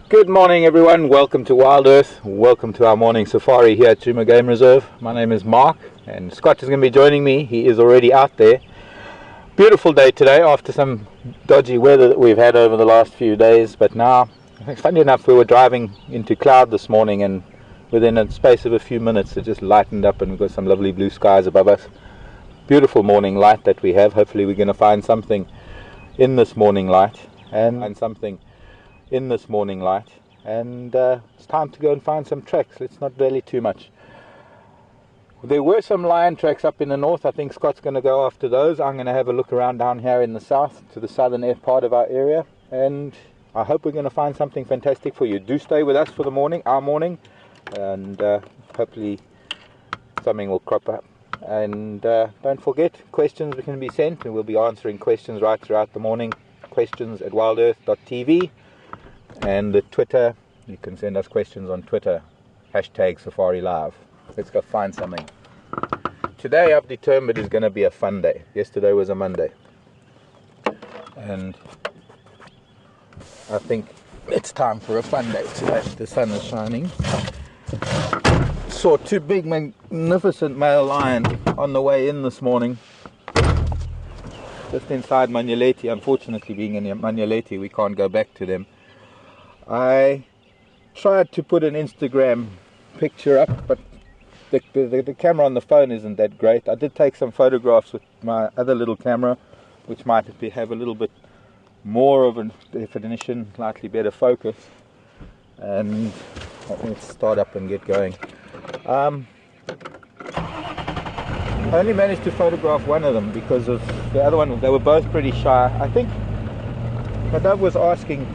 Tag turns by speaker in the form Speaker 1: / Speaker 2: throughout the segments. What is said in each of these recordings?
Speaker 1: Good morning everyone, welcome to WildEarth, welcome to our morning safari here at Juma Game Reserve. My name is Mark and Scott is going to be joining me. He is already out there. Beautiful day today after some dodgy weather that we've had over the last few days, but now, funny enough, we were driving into cloud this morning and within a space of a few minutes it just lightened up and we've got some lovely blue skies above us. Beautiful morning light that we have. Hopefully we're going to find something in this morning light and it's time to go and find some tracks. Let's not rally too much. There were some lion tracks up in the north. I think Scott's going to go after those. I'm going to have a look around down here in the south to the southern part of our area, and I hope we're going to find something fantastic for you. Do stay with us for the morning, our morning, and hopefully something will crop up. And don't forget, questions can be sent and we'll be answering questions right throughout the morning. Questions at wildearth.tv. And the Twitter, you can send us questions on Twitter, #SafariLive. Let's go find something. Today I've determined is going to be a fun day. Yesterday was a Monday. And I think it's time for a fun day today. The sun is shining. Saw two big magnificent male lions on the way in this morning. Just inside Manyeleti. Unfortunately, being in Manyeleti, we can't go back to them. I tried to put an Instagram picture up, but the camera on the phone isn't that great. I did take some photographs with my other little camera, which might have a little bit more of a definition, slightly better focus. And let's start up and get going. I only managed to photograph one of them because of the other one. They were both pretty shy. I think my dad was asking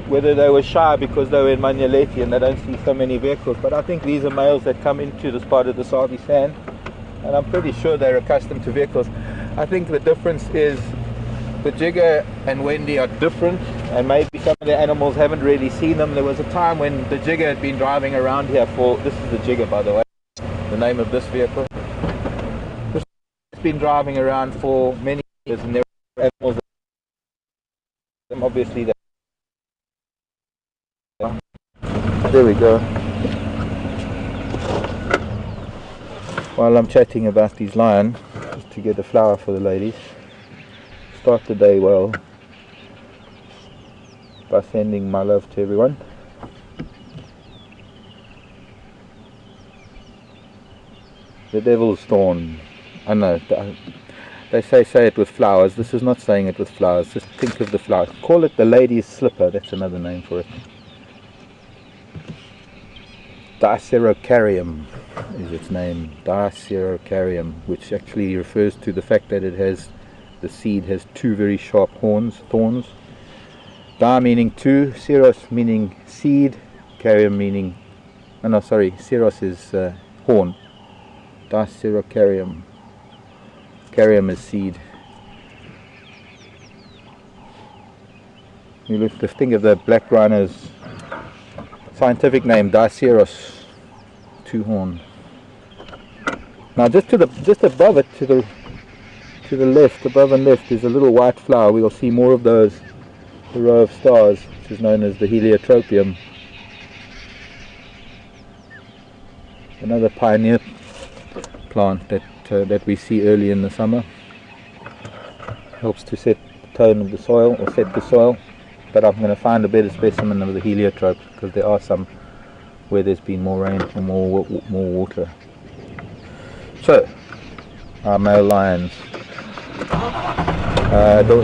Speaker 1: whether they were shy because they were in Manyeleti and they don't see so many vehicles, but I think these are males that come into this part of the Sabi Sand, and I'm pretty sure they're accustomed to vehicles. I think the difference is the Jigger and Wendy are different, and maybe some of the animals haven't really seen them. There was a time when the Jigger had been driving around here for, this is the Jigger by the way, the name of this vehicle. This has been driving around for many years, and there are animals that obviously there we go. While I'm chatting about these lions, just to get a flower for the ladies, start the day well by sending my love to everyone. The devil's thorn. I know, they say it with flowers. This is not saying it with flowers. Just think of the flowers. Call it the lady's slipper. That's another name for it. Dicerocarium is its name, Dicerocarium, which actually refers to the fact that it has, the seed has two very sharp thorns. Di meaning two, ceros meaning seed, carium meaning, oh no, sorry, ceros is horn. Dicerocarium, carium is seed. You look to think of the black rhino's scientific name, Diceros, two horn. Now just above it, to the left, above and left, is a little white flower. We'll see more of those, the row of stars, which is known as the heliotropium. Another pioneer plant that we see early in the summer. Helps to set the tone of the soil, or set the soil. But I'm going to find a better specimen of the heliotrope, because there are some where there's been more rain or more water. So, our male lions. The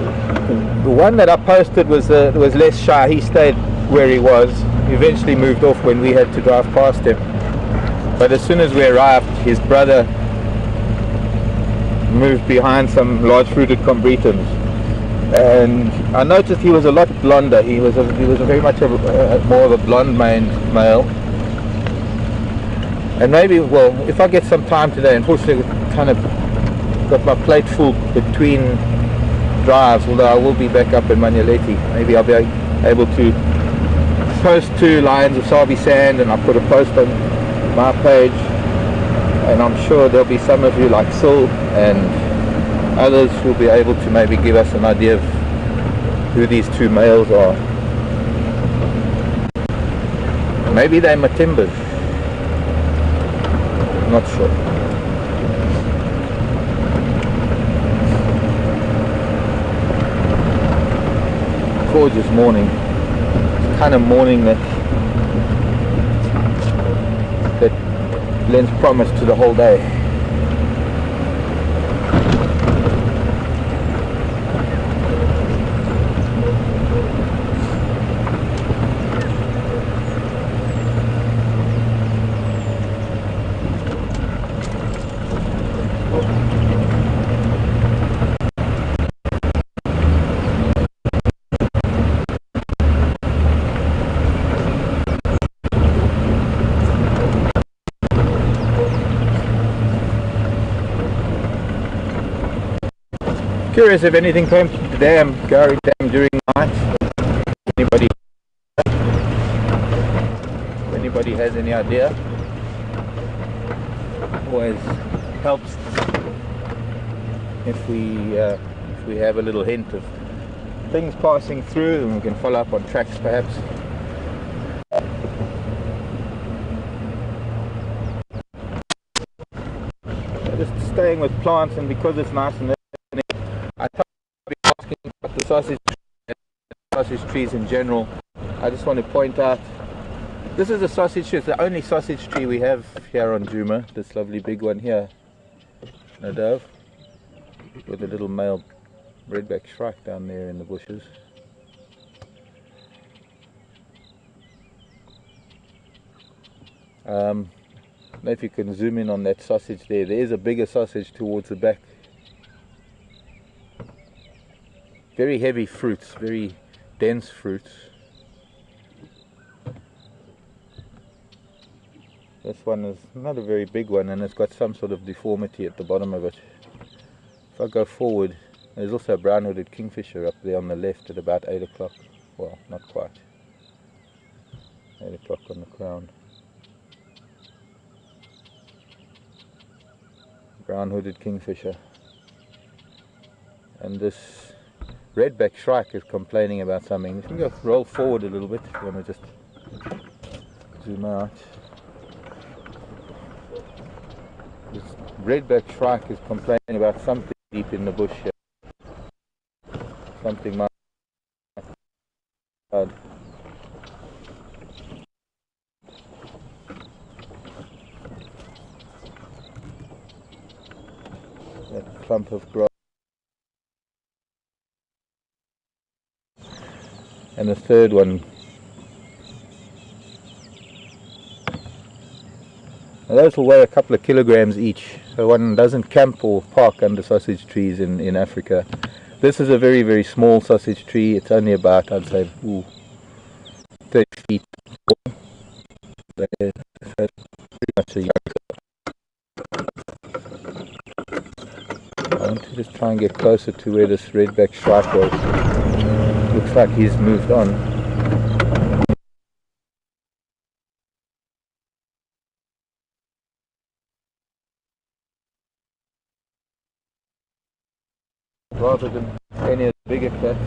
Speaker 1: one that I posted was less shy. He stayed where he was. He eventually moved off when we had to drive past him. But as soon as we arrived, his brother moved behind some large-fruited combretums. And I noticed he was a lot blonder. He was very much more of a blonde-maned male. And maybe, well, if I get some time today, unfortunately, kind of got my plate full between drives. Although I will be back up in Manyeleti, maybe I'll be able to post 2 lions of Sabi Sand, and I'll put a post on my page. And I'm sure there'll be some of you like Sil and others who'll be able to maybe give us an idea of who these 2 males are. Maybe they're Matimbas. Not sure. Gorgeous morning. It's kind of morning that lends promise to the whole day. Curious if anything came to the dam, Gary Dam, during the night. If anybody has any idea, always helps if we have a little hint of things passing through, and we can follow up on tracks perhaps. Just staying with plants, and because it's nice and I thought I'd be asking about the sausage trees in general. I just want to point out, this is a sausage tree. It's the only sausage tree we have here on Djuma. This lovely big one here, a dove, with a little male redback shrike down there in the bushes. I don't know if you can zoom in on that sausage there. There is a bigger sausage towards the back. Very heavy fruits, very dense fruits. This one is not a very big one, and it's got some sort of deformity at the bottom of it. If I go forward, there's also a brown-hooded kingfisher up there on the left at about 8 o'clock. Well, not quite. 8 o'clock on the crown. Brown-hooded kingfisher. And this redback shrike is complaining about something. Let me go roll forward a little bit if you want to just zoom out. This redback shrike is complaining about something deep in the bush here. Something might that clump of grass. And the third one. Now those will weigh a couple of kilograms each, so one doesn't camp or park under sausage trees in Africa. This is a very, very small sausage tree. It's only about, I'd say, 30 feet tall. Pretty much a young. I want to just try and get closer to where this redback shrike was. Looks like he's moved on. Rather than any of the bigger cats.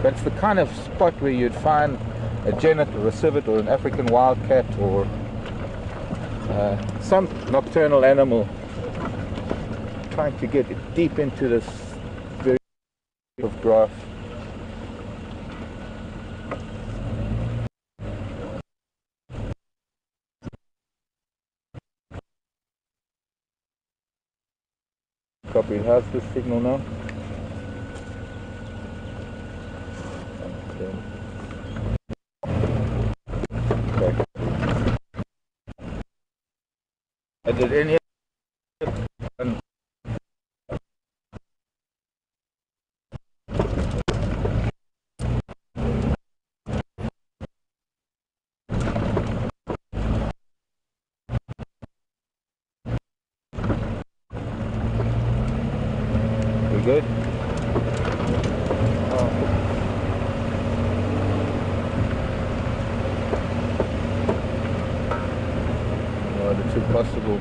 Speaker 1: But it's the kind of spot where you'd find a genet or a civet or an African wildcat or some nocturnal animal trying to get deep into this very of grass. Copy, how's the signal now? Okay. Did any good? Oh. No, the two possible.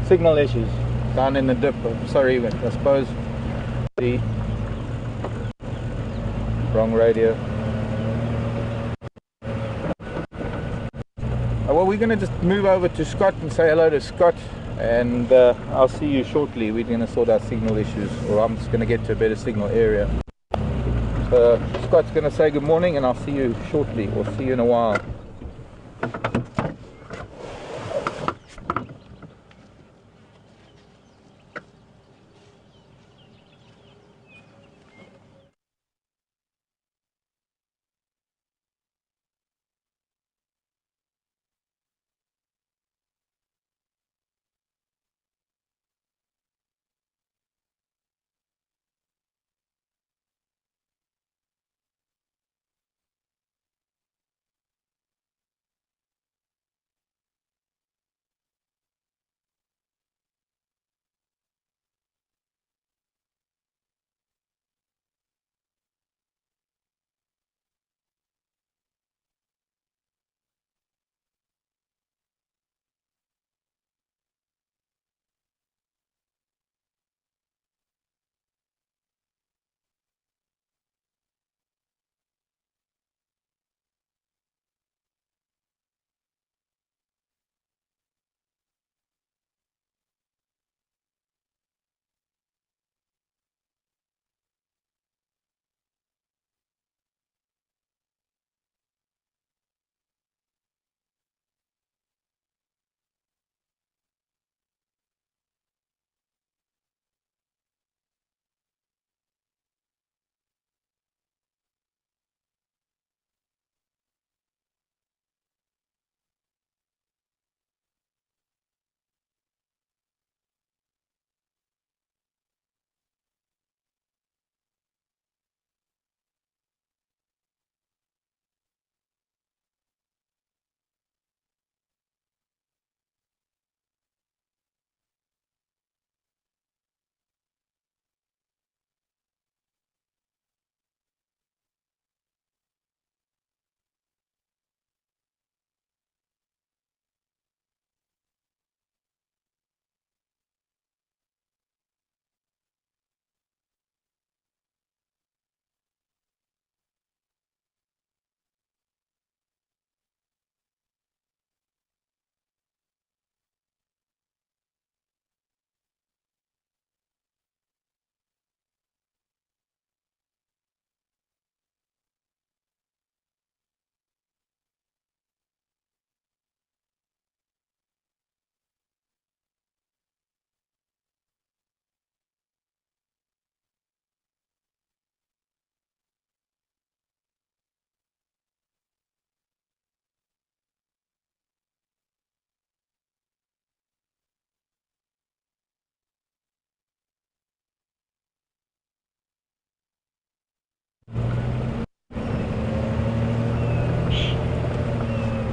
Speaker 1: Signal issues. down in the dip. Sorry, I suppose the wrong radio. Well, we're going to just move over to Scott and say hello to Scott, and I'll see you shortly. We're going to sort out signal issues, or I'm just going to get to a better signal area. So Scott's going to say good morning, and I'll see you shortly, or see you in a while.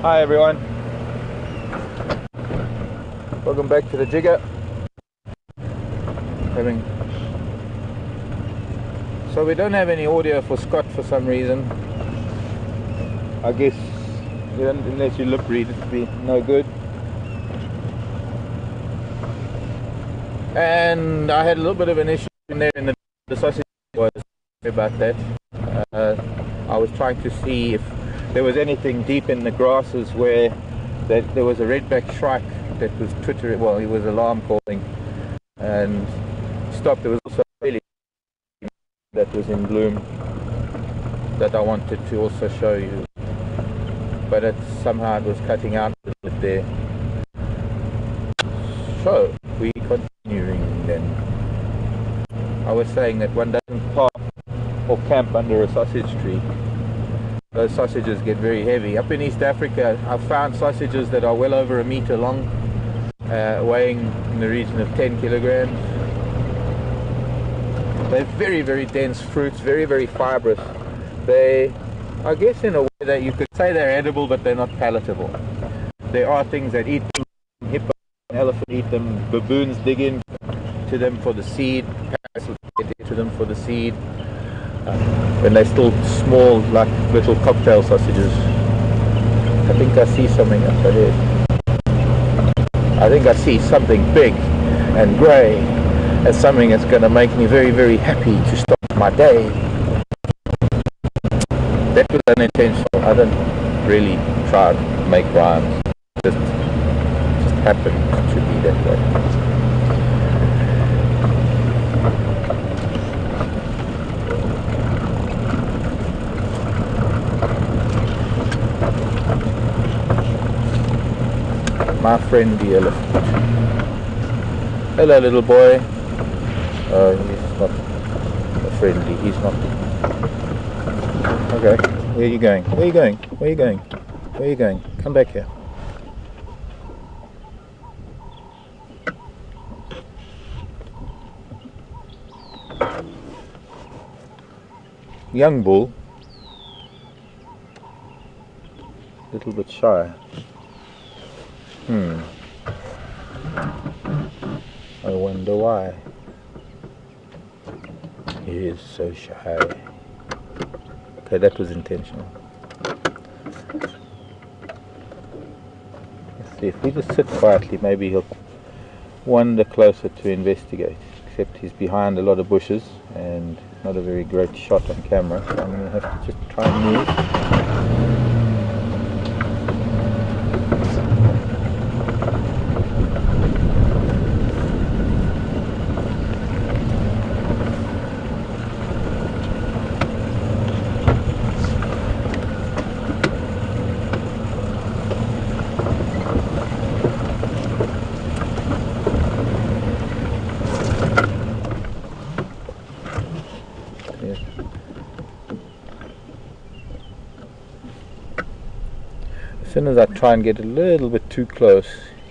Speaker 1: Hi everyone, welcome back to the jigger. So we don't have any audio for Scott for some reason. I guess unless you lip read, it'd be no good. And I had a little bit of an issue in there in the sausage was about that. I was trying to see if there was anything deep in the grasses where there was a redback shrike that was twittering. Well, he was alarm calling and stopped. There was also a Ellie that was in bloom that I wanted to also show you, but somehow it was cutting out a little bit there. So we continuing then. I was saying that one doesn't park or camp under a sausage tree. Those sausages get very heavy. Up in East Africa, I've found sausages that are well over 1 meter long, weighing in the region of 10 kilograms. They're very, very dense fruits, very, very fibrous. They, I guess in a way that you could say they're edible, but they're not palatable. There are things that eat them, hippo and elephant eat them, baboons dig in to them for the seed, parrots will get into them for the seed. When they're still small, like little cocktail sausages. I think I see something up ahead. I think I see something big. and grey as something that's going to make me very, very happy to start my day. That was unintentional. I don't really try to make rhymes. Just happened to be that way. My friend the elephant. Hello, little boy. Oh, he's not friendly. He's not. Okay, where are you going? Where are you going? Where are you going? Where are you going? Come back here. Young bull. Little bit shy. I wonder why. He is so shy. Okay, that was intentional. Let's see, if we just sit quietly, maybe he'll wander closer to investigate. Except he's behind a lot of bushes and not a very great shot on camera, so I'm going to have to just try and move. As soon as I try and get a little bit too close,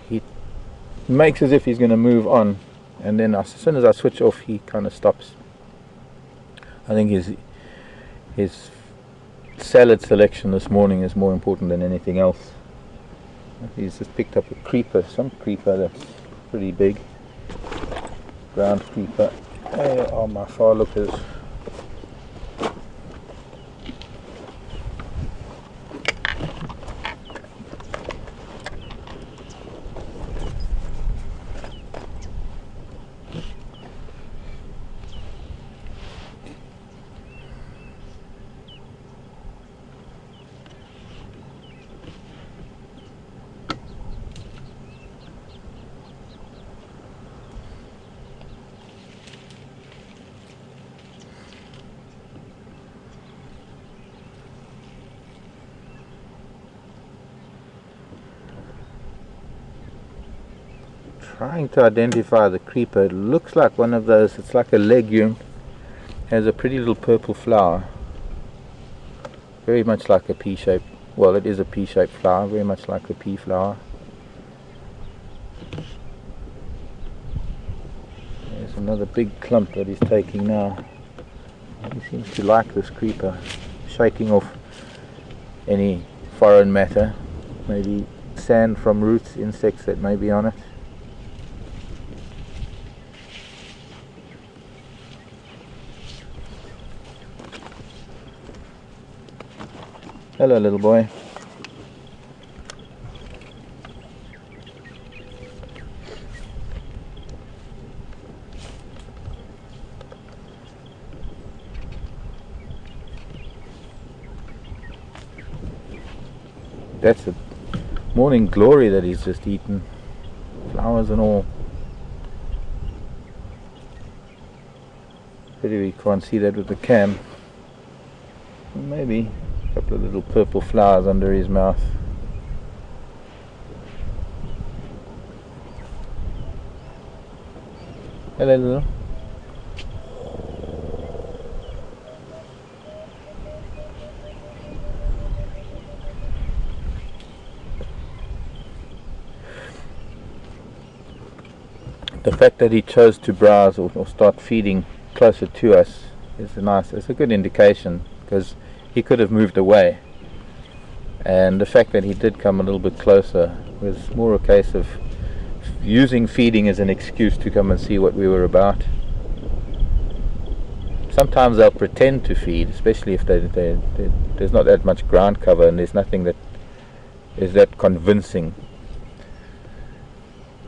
Speaker 1: he makes as if he's going to move on, and then as soon as I switch off, he kind of stops. I think his salad selection this morning is more important than anything else. He's just picked up a creeper, some creeper that's pretty big, ground creeper. There are my far lookers. Trying to identify the creeper. It looks like one of those, it's like a legume, has a pretty little purple flower, very much like a pea-shaped, well, it is a pea-shaped flower, very much like a pea flower. There's another big clump that he's taking now. He seems to like this creeper, shaking off any foreign matter, maybe sand from roots, insects that may be on it. Hello, little boy. That's a morning glory that he's just eaten. Flowers and all. Pity we can't see that with the cam. Maybe. Couple of little purple flowers under his mouth. Hello, little. The fact that he chose to browse or start feeding closer to us is it's a good indication, because he could have moved away, and the fact that he did come a little bit closer was more a case of using feeding as an excuse to come and see what we were about. Sometimes they'll pretend to feed, especially if there's not that much ground cover and there's nothing that is that convincing.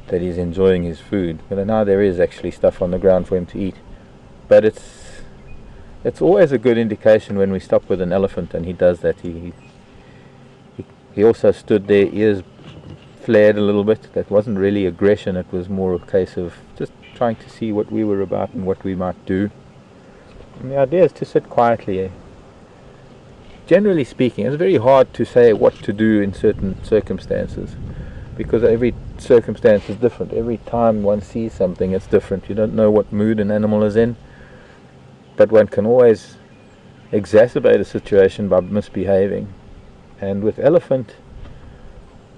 Speaker 1: that he's enjoying his food. But now there is actually stuff on the ground for him to eat. But it's always a good indication when we stop with an elephant and he does that. He also stood there, ears flared a little bit. That wasn't really aggression, it was more a case of just trying to see what we were about and what we might do. And the idea is to sit quietly. Generally speaking, it's very hard to say what to do in certain circumstances, because every circumstance is different. Every time one sees something, it's different. You don't know what mood an animal is in, but one can always exacerbate a situation by misbehaving. And with elephant,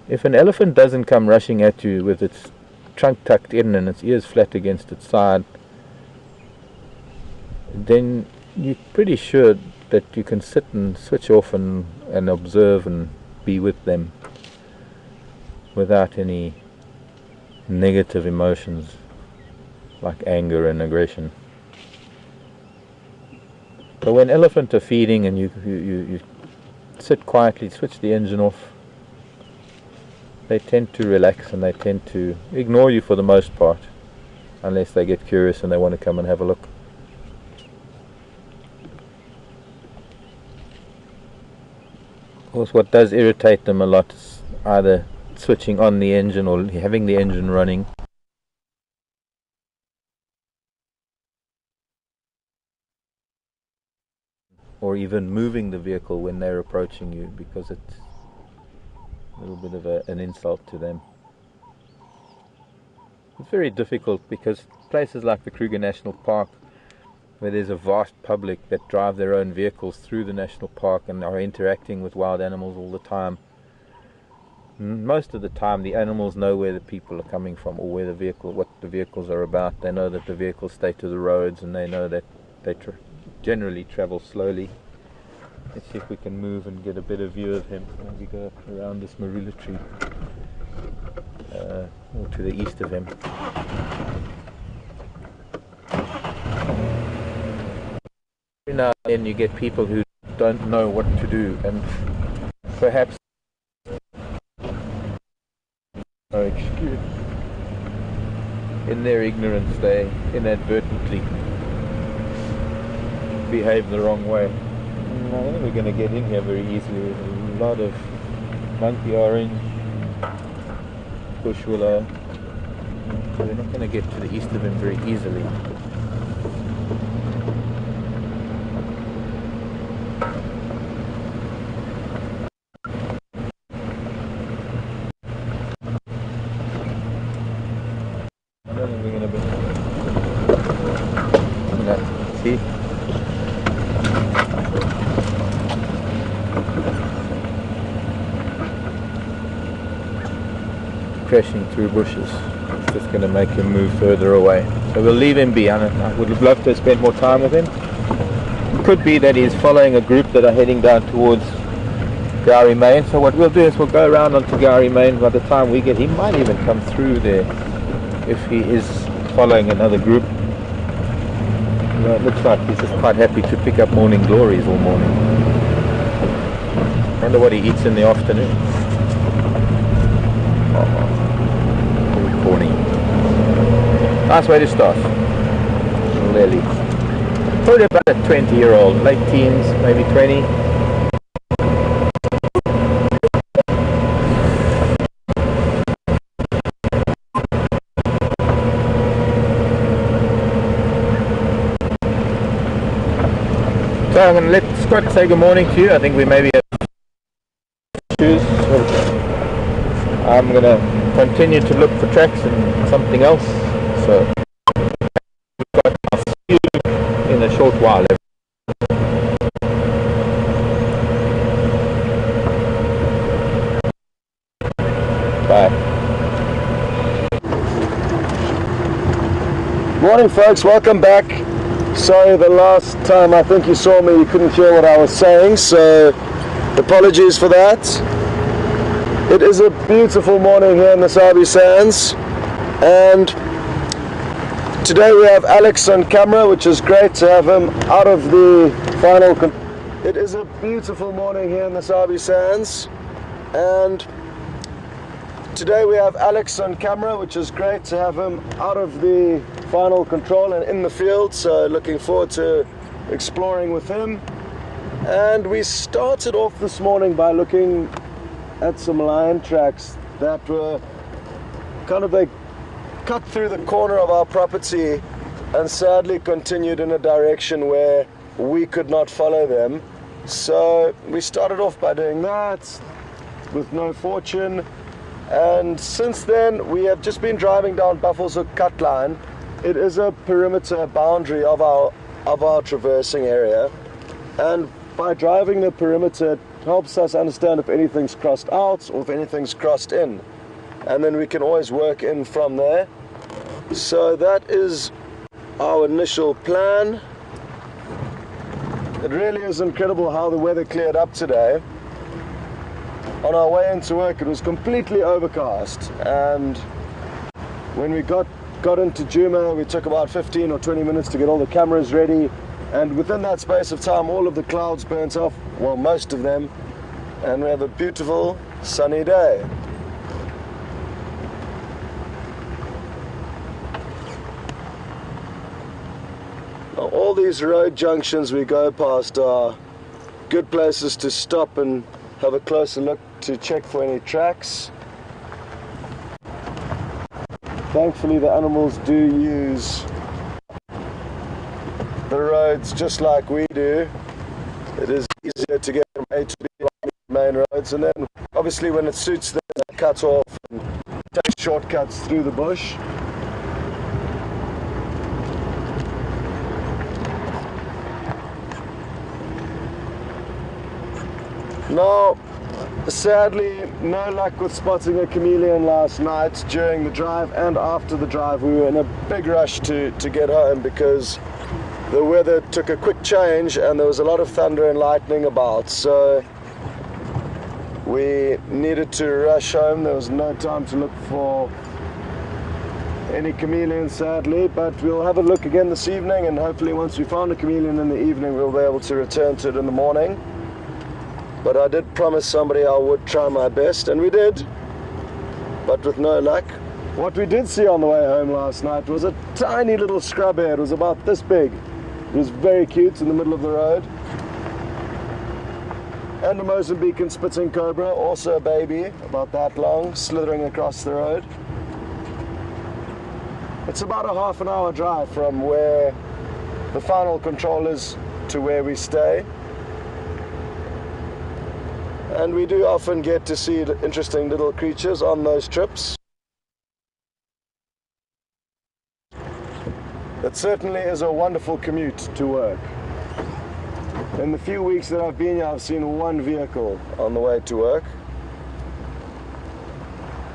Speaker 1: if an elephant doesn't come rushing at you with its trunk tucked in and its ears flat against its side, then you're pretty sure that you can sit and switch off and observe and be with them without any negative emotions like anger and aggression. But when elephants are feeding and you sit quietly, switch the engine off, they tend to relax and they tend to ignore you for the most part, unless they get curious and they want to come and have a look. Of course, what does irritate them a lot is either switching on the engine or having the engine running. Or even moving the vehicle when they're approaching you, because it's a little bit of an insult to them. It's very difficult because places like the Kruger National Park, where there's a vast public that drive their own vehicles through the national park and are interacting with wild animals all the time, most of the time the animals know where the people are coming from or where what the vehicles are about. They know that the vehicles stay to the roads, and they know that they generally travel slowly. Let's see if we can move and get a better view of him as we go around this marula tree, or to the east of him. Every now and then you get people who don't know what to do, and perhaps no excuse. In their ignorance they inadvertently behave the wrong way. I think we're going to get in here very easily. There's a lot of monkey orange, bush willow, so we're not going to get to the east of him very easily. I don't think we're going to be... See? Crashing through bushes. It's just going to make him move further away. So we'll leave him be. I would have loved to spend more time with him. It could be that he's following a group that are heading down towards Gowrie Main. So what we'll do is we'll go around onto Gowrie Main. By the time we get, he might even come through there if he is following another group. Well, it looks like he's just quite happy to pick up morning glories all morning. I wonder what he eats in the afternoon. Corny. Nice way to start. Little Ellie. Probably about a 20-year-old, late teens, maybe 20. So I'm going to let Scott say good morning to you. I think we maybe have shoes. I'm going to continue to look for tracks and something else. So I'll see you in a short while. Bye.
Speaker 2: Morning folks, welcome back. Sorry, the last time I think you saw me you couldn't hear what I was saying, so apologies for that. It is a beautiful morning here in the Sabi Sands, and today we have Alex on camera, which is great to have him out of the final. It is a beautiful morning here in the Sabi Sands, and today we have Alex on camera, which is great to have him out of the final control and in the field, so looking forward to exploring with him. And we started off this morning by looking at some lion tracks that were kind of, they cut through the corner of our property and sadly continued in a direction where we could not follow them. So we started off by doing that with no fortune, and since then we have just been driving down Buffalo's Hook cut line. It is a perimeter boundary of our traversing area, and by driving the perimeter it helps us understand if anything's crossed out or if anything's crossed in, and then we can always work in from there. So that is our initial plan. It really is incredible how the weather cleared up today. On our way into work it was completely overcast, and when we got into Juma we took about 15 or 20 minutes to get all the cameras ready, and within that space of time all of the clouds burnt off, well, most of them, and we have a beautiful sunny day. All these road junctions we go past are good places to stop and have a closer look to check for any tracks. Thankfully the animals do use the roads just like we do. It is easier to get from A to B on the main roads, and then obviously when it suits them they cut off and take shortcuts through the bush. Now, sadly, no luck with spotting a chameleon last night during the drive and after the drive. We were in a big rush to get home because the weather took a quick change and there was a lot of thunder and lightning about, so we needed to rush home. There was no time to look for any chameleons, sadly, but we'll have a look again this evening, and hopefully once we found a chameleon in the evening we'll be able to return to it in the morning. But I did promise somebody I would try my best, and we did, but with no luck. What we did see on the way home last night was a tiny little scrub hare. It was about this big. It was very cute in the middle of the road. And a Mozambican spitting cobra, also a baby, about that long, slithering across the road. It's about a half an hour drive from where the final control is to where we stay. And we do often get to see interesting little creatures on those trips. It certainly is a wonderful commute to work. In the few weeks that I've been here, I've seen one vehicle on the way to work.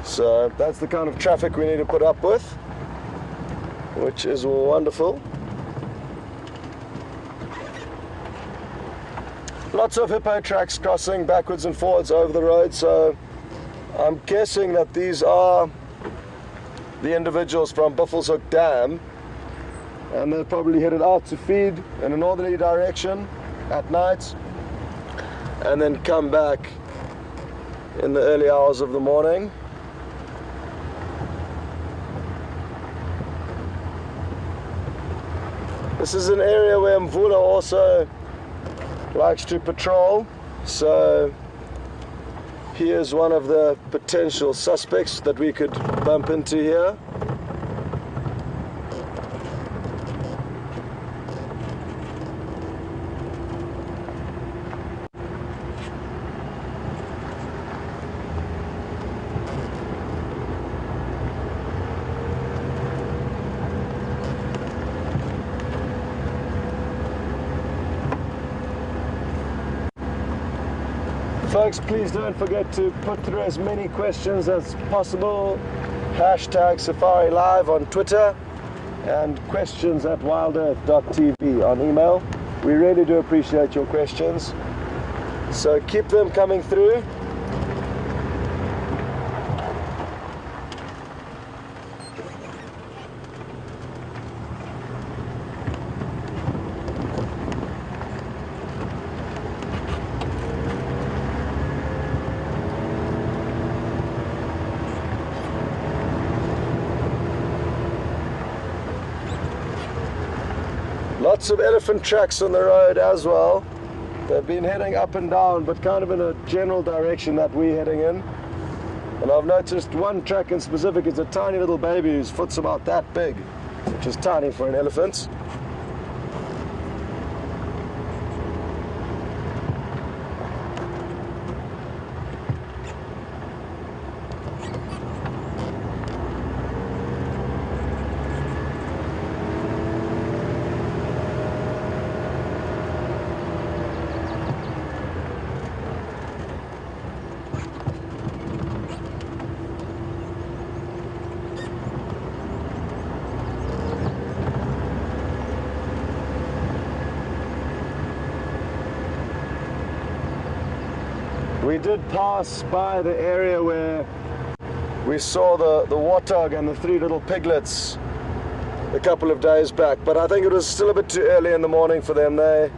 Speaker 2: So that's the kind of traffic we need to put up with, which is wonderful. Lots of hippo tracks crossing backwards and forwards over the road, so I'm guessing that these are the individuals from Buffalo's Hook Dam, and they're probably headed out to feed in a northerly direction at night and then come back in the early hours of the morning. This is an area where Mvula also likes to patrol, so he is one of the potential suspects that we could bump into here. Folks, please don't forget to put through as many questions as possible. Hashtag Safari Live on Twitter and questions@wildearth.tv on email. We really do appreciate your questions, so keep them coming through. lots of elephant tracks on the road as well. They've been heading up and down, but kind of in a general direction that we're heading in. And I've noticed one track in specific is a tiny little baby whose foot's about that big, which is tiny for an elephant. We did pass by the area where we saw the warthog and the 3 little piglets a couple of days back, but I think it was still a bit too early in the morning for them. They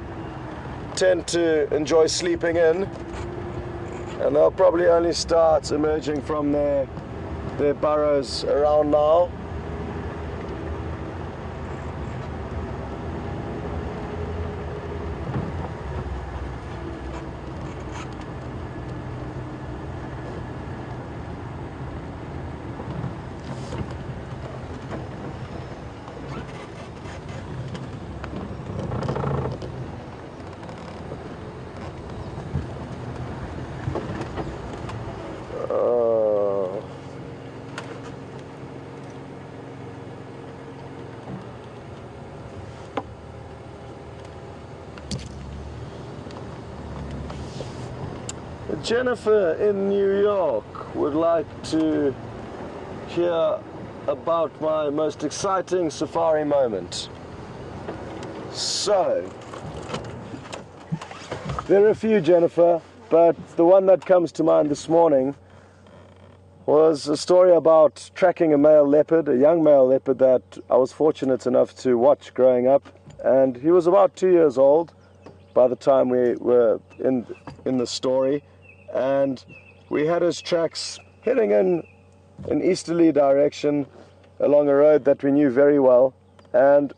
Speaker 2: tend to enjoy sleeping in, and they'll probably only start emerging from their burrows around now. Jennifer in New York would like to hear about my most exciting safari moment. So, there are a few, Jennifer, but the one that comes to mind this morning was a story about tracking a male leopard, a young male leopard that I was fortunate enough to watch growing up, and he was about 2 years old by the time we were in the story. And we had his tracks heading in an easterly direction along a road that we knew very well, and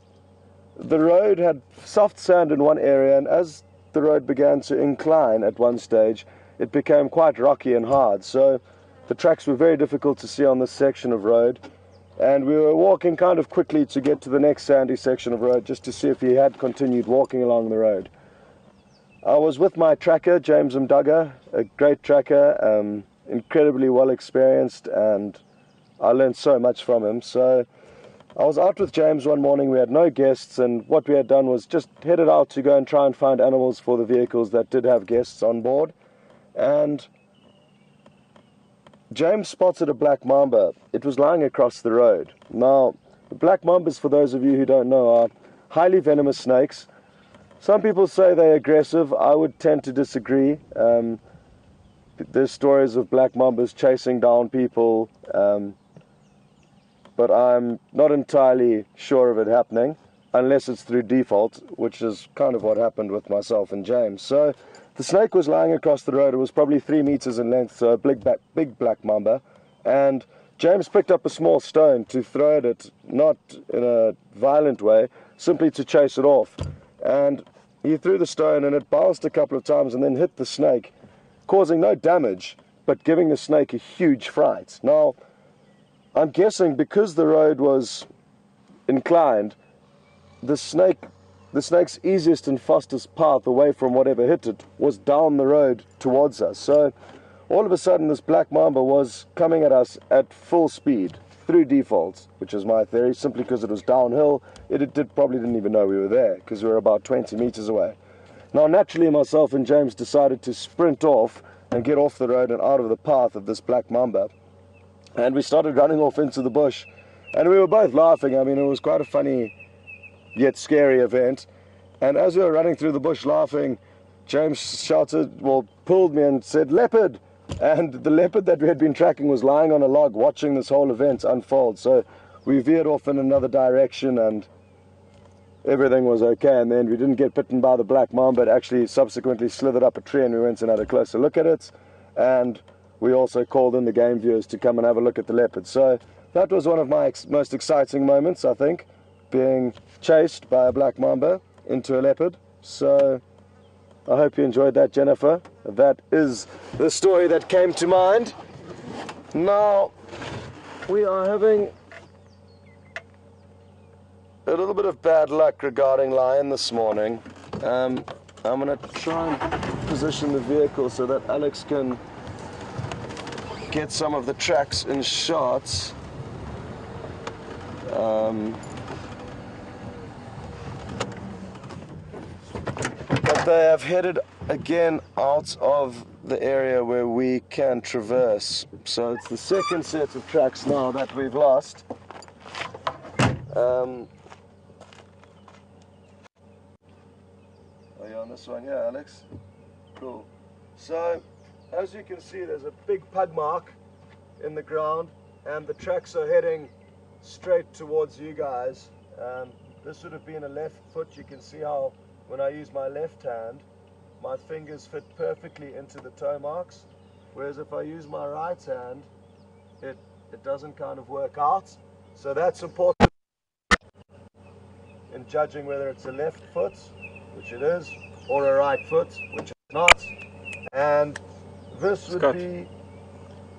Speaker 2: the road had soft sand in one area, and as the road began to incline at one stage, it became quite rocky and hard, so the tracks were very difficult to see on this section of road, and we were walking kind of quickly to get to the next sandy section of road just to see if he had continued walking along the road. I was with my tracker, James Mdugga, a great tracker, incredibly well experienced, and I learned so much from him. So I was out with James one morning, we had no guests, and what we had done was just headed out to go and try and find animals for the vehicles that did have guests on board. And James spotted a black mamba. It was lying across the road. Now, the black mambas, for those of you who don't know, are highly venomous snakes. Some people say they're aggressive. I would tend to disagree. There's stories of black mambas chasing down people, but I'm not entirely sure of it happening, unless it's through default, which is kind of what happened with myself and James. So the snake was lying across the road. It was probably 3 meters in length, so a big black mamba. And James picked up a small stone to throw at it, not in a violent way, simply to chase it off. And he threw the stone and it bounced a couple of times and then hit the snake, causing no damage, but giving the snake a huge fright. Now, I'm guessing because the road was inclined, the snake's easiest and fastest path away from whatever hit it was down the road towards us. So all of a sudden this black mamba was coming at us at full speed through default, which is my theory, simply because it was downhill. It probably didn't even know we were there because we were about 20 meters away. Now naturally myself and James decided to sprint off and get off the road and out of the path of this black mamba, and we started running off into the bush, and we were both laughing. I mean, it was quite a funny yet scary event. And as we were running through the bush laughing, James shouted, well, pulled me and said, "Leopard!" And the leopard that we had been tracking was lying on a log watching this whole event unfold. So we veered off in another direction and everything was okay. And then we didn't get bitten by the black mamba. It actually subsequently slithered up a tree and we went and had a closer look at it. And we also called in the game viewers to come and have a look at the leopard. So that was one of my most exciting moments, I think, being chased by a black mamba. into a leopard. So I hope you enjoyed that, Jennifer. That is the story that came to mind. Now we are having a little bit of bad luck regarding lion this morning. I'm going to try and position the vehicle so that Alex can get some of the tracks in shots. But they have headed again out of the area where we can traverse. So it's the second set of tracks now that we've lost. Are you on this one? Yeah, Alex? Cool. So, as you can see, there's a big pug mark in the ground, and the tracks are heading straight towards you guys. This would have been a left foot. You can see how when I use my left hand, my fingers fit perfectly into the toe marks, whereas if I use my right hand, it doesn't kind of work out. So that's important in judging whether it's a left foot, which it is, or a right foot, which it's not. And this would
Speaker 1: Scott,
Speaker 2: be...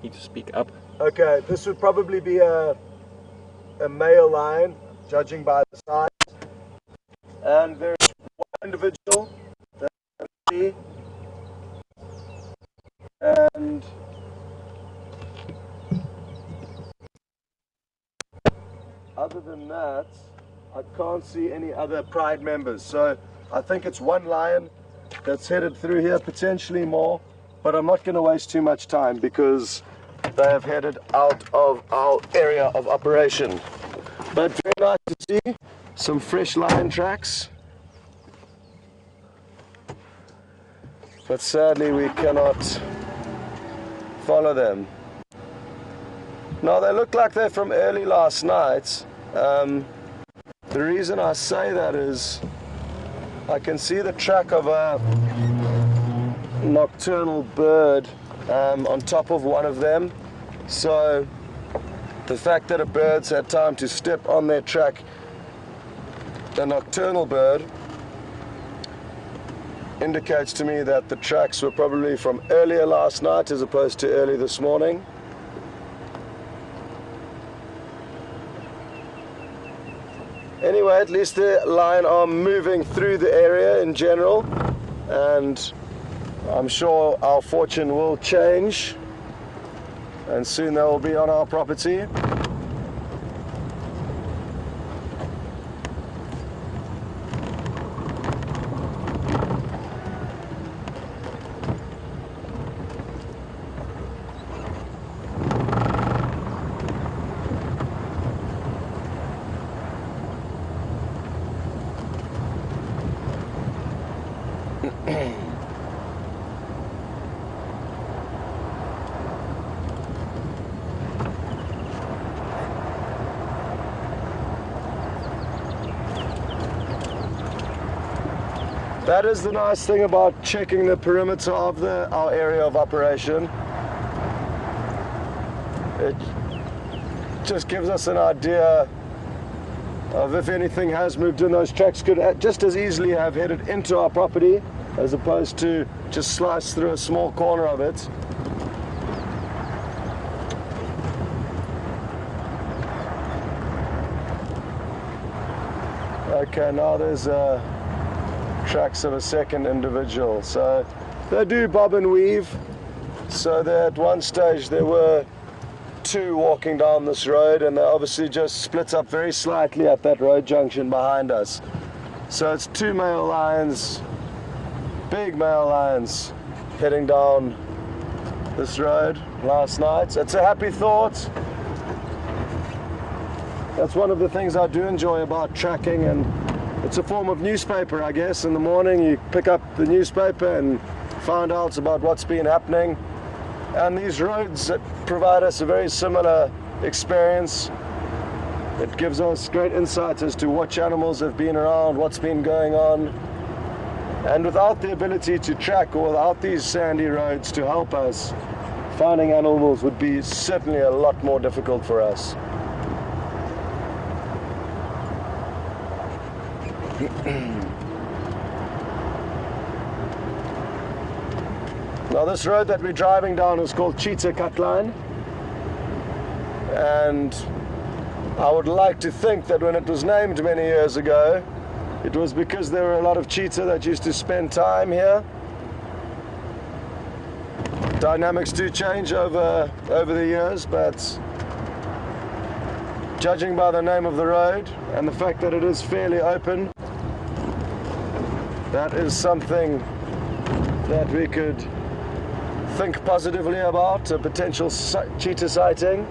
Speaker 1: need to speak up.
Speaker 2: Okay, this would probably be a male lion, judging by the size. And there's one individual that I can see. And other than that, I can't see any other pride members. So I think it's one lion that's headed through here, potentially more, but I'm not going to waste too much time because they have headed out of our area of operation. But very nice to see some fresh lion tracks. But sadly we cannot follow them. Now they look like they're from early last night. The reason I say that is I can see the track of a nocturnal bird on top of one of them. So the fact that a bird's had time to step on their track, a nocturnal bird, indicates to me that the tracks were probably from earlier last night as opposed to early this morning. Anyway, at least the lion are moving through the area in general, and I'm sure our fortune will change, and soon they will be on our property. That is the nice thing about checking the perimeter of our area of operation. It just gives us an idea of if anything has moved in. Those tracks could just as easily have headed into our property as opposed to just slice through a small corner of it. Okay, now there's tracks of a second individual. So they do bob and weave. So that at one stage there were two walking down this road, and they obviously just split up very slightly at that road junction behind us. So it's two male lions, big male lions, heading down this road last night. It's a happy thought. That's one of the things I do enjoy about tracking, and it's a form of newspaper, I guess. In the morning you pick up the newspaper and find out about what's been happening. And these roads that provide us a very similar experience. It gives us great insight as to which animals have been around, what's been going on. And without the ability to track, or without these sandy roads to help us, finding animals would be certainly a lot more difficult for us. Now this road that we're driving down is called Cheetah Cut Line, and I would like to think that when it was named many years ago, it was because there were a lot of cheetah that used to spend time here. Dynamics do change over the years, but judging by the name of the road and the fact that it is fairly open, that is something that we could think positively about, a potential cheetah sighting.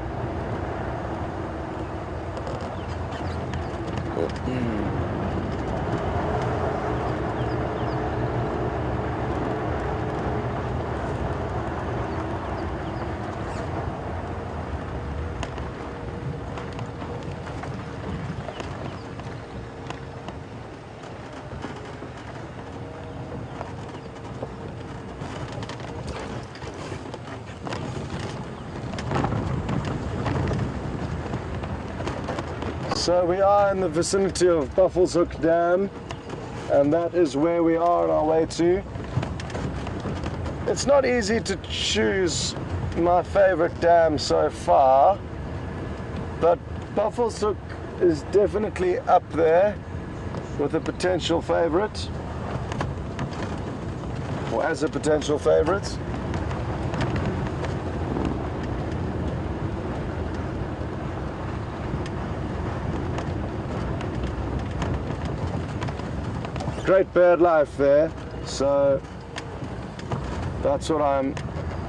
Speaker 2: So we are in the vicinity of Buffalo's Hook Dam, and that is where we are on our way to. It's not easy to choose my favorite dam so far, but Buffalo's Hook is definitely up there with a potential favorite, or as a potential favorite. Great bird life there, so that's what I'm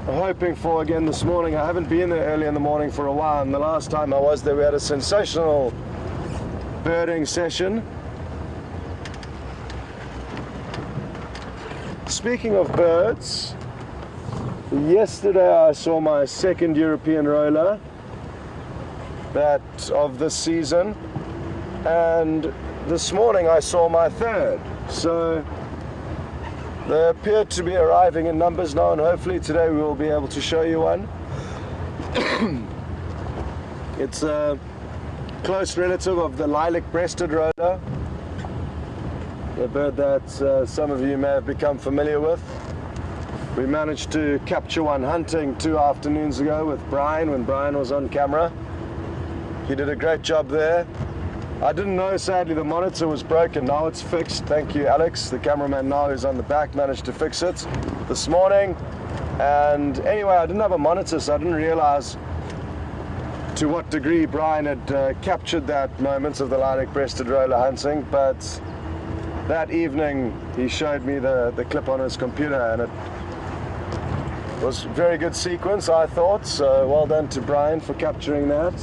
Speaker 2: hoping for again this morning. I haven't been there early in the morning for a while, and the last time I was there we had a sensational birding session. Speaking of birds, yesterday I saw my second European roller, that of this season, and this morning I saw my third. So they appear to be arriving in numbers now, and hopefully today we will be able to show you one. It's a close relative of the lilac-breasted roller, a bird that some of you may have become familiar with. We managed to capture one hunting 2 afternoons ago with Brian, when Brian was on camera. He did a great job there. I didn't know, sadly, the monitor was broken. Now it's fixed. Thank you, Alex, the cameraman now who's on the back, managed to fix it this morning. And anyway, I didn't have a monitor, so I didn't realize to what degree Brian had captured that moment of the lilac-breasted roller hunting. But that evening, he showed me the clip on his computer, and it was a very good sequence, I thought. So well done to Brian for capturing that.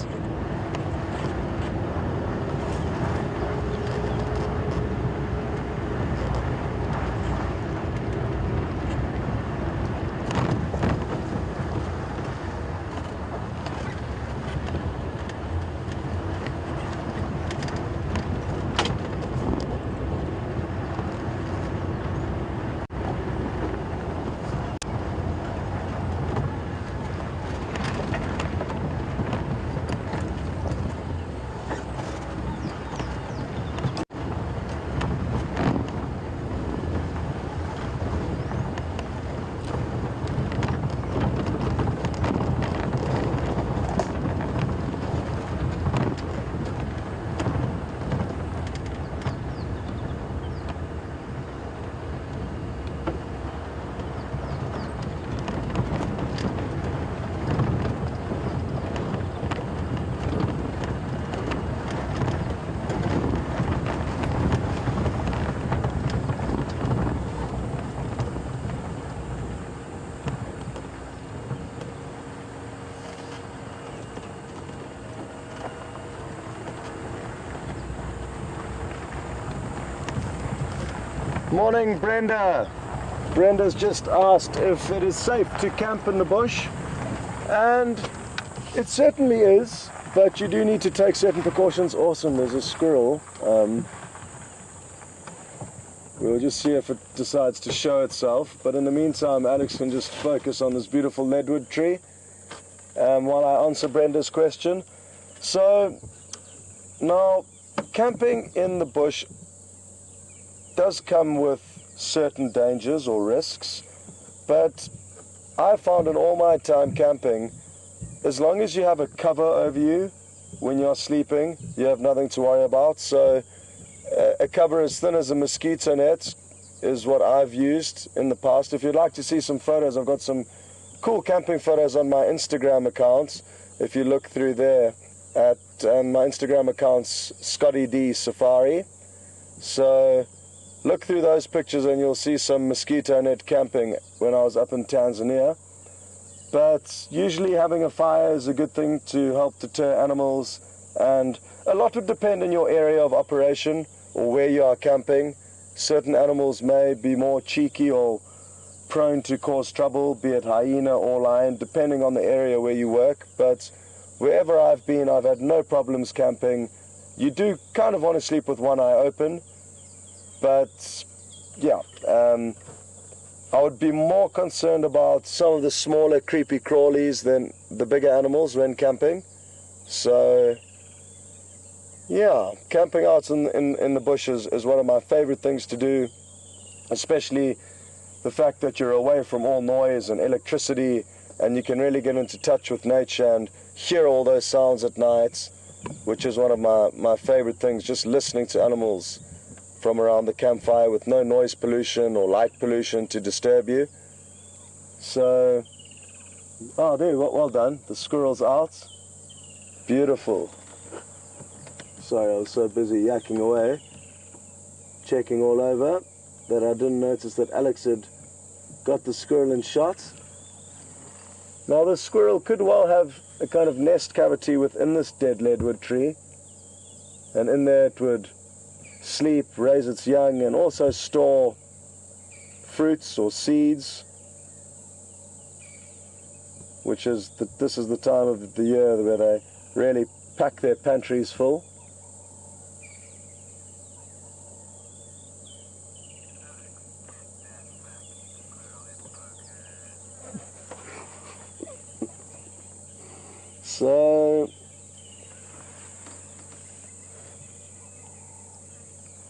Speaker 2: Morning, Brenda. Brenda's just asked if it is safe to camp in the bush, and it certainly is, but you do need to take certain precautions. Awesome, there's a squirrel. We'll just see if it decides to show itself, but in the meantime Alex can just focus on this beautiful leadwood tree while I answer Brenda's question. So now, camping in the bush does come with certain dangers or risks, but I found in all my time camping, as long as you have a cover over you when you're sleeping, you have nothing to worry about. So a cover as thin as a mosquito net is what I've used in the past. If you'd like to see some photos, I've got some cool camping photos on my Instagram account. If you look through there at my Instagram account's Scotty D Safari. So look through those pictures and you'll see some mosquito net camping when I was up in Tanzania. But usually having a fire is a good thing to help deter animals, and a lot would depend on your area of operation or where you are camping. Certain animals may be more cheeky or prone to cause trouble, be it hyena or lion, depending on the area where you work. But wherever I've been, I've had no problems camping. You do kind of want to sleep with one eye open, but yeah, I would be more concerned about some of the smaller creepy crawlies than the bigger animals when camping. So yeah, camping out in the bushes is one of my favorite things to do, especially the fact that you're away from all noise and electricity, and you can really get into touch with nature and hear all those sounds at night, which is one of my favorite things, just listening to animals from around the campfire with no noise pollution or light pollution to disturb you. So, oh dude, well done. The squirrel's out. Beautiful. Sorry, I was so busy yakking away, checking all over, that I didn't notice that Alex had got the squirrel in shot. Now the squirrel could well have a kind of nest cavity within this dead leadwood tree, and in there it would sleep, raise its young, and also store fruits or seeds, which is this is the time of the year where they really pack their pantries full. So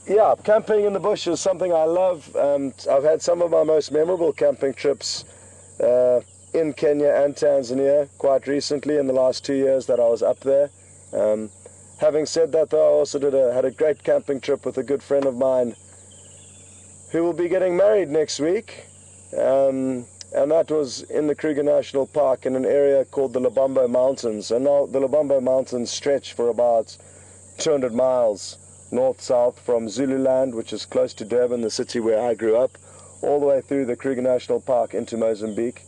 Speaker 2: yeah, camping in the bush is something I love. I've had some of my most memorable camping trips in Kenya and Tanzania quite recently in the last 2 years that I was up there. Having said that though, I also had a great camping trip with a good friend of mine who will be getting married next week. And that was in the Kruger National Park in an area called the Lubombo Mountains. And now the Lubombo Mountains stretch for about 200 miles north-south from Zululand, which is close to Durban, the city where I grew up, all the way through the Kruger National Park into Mozambique.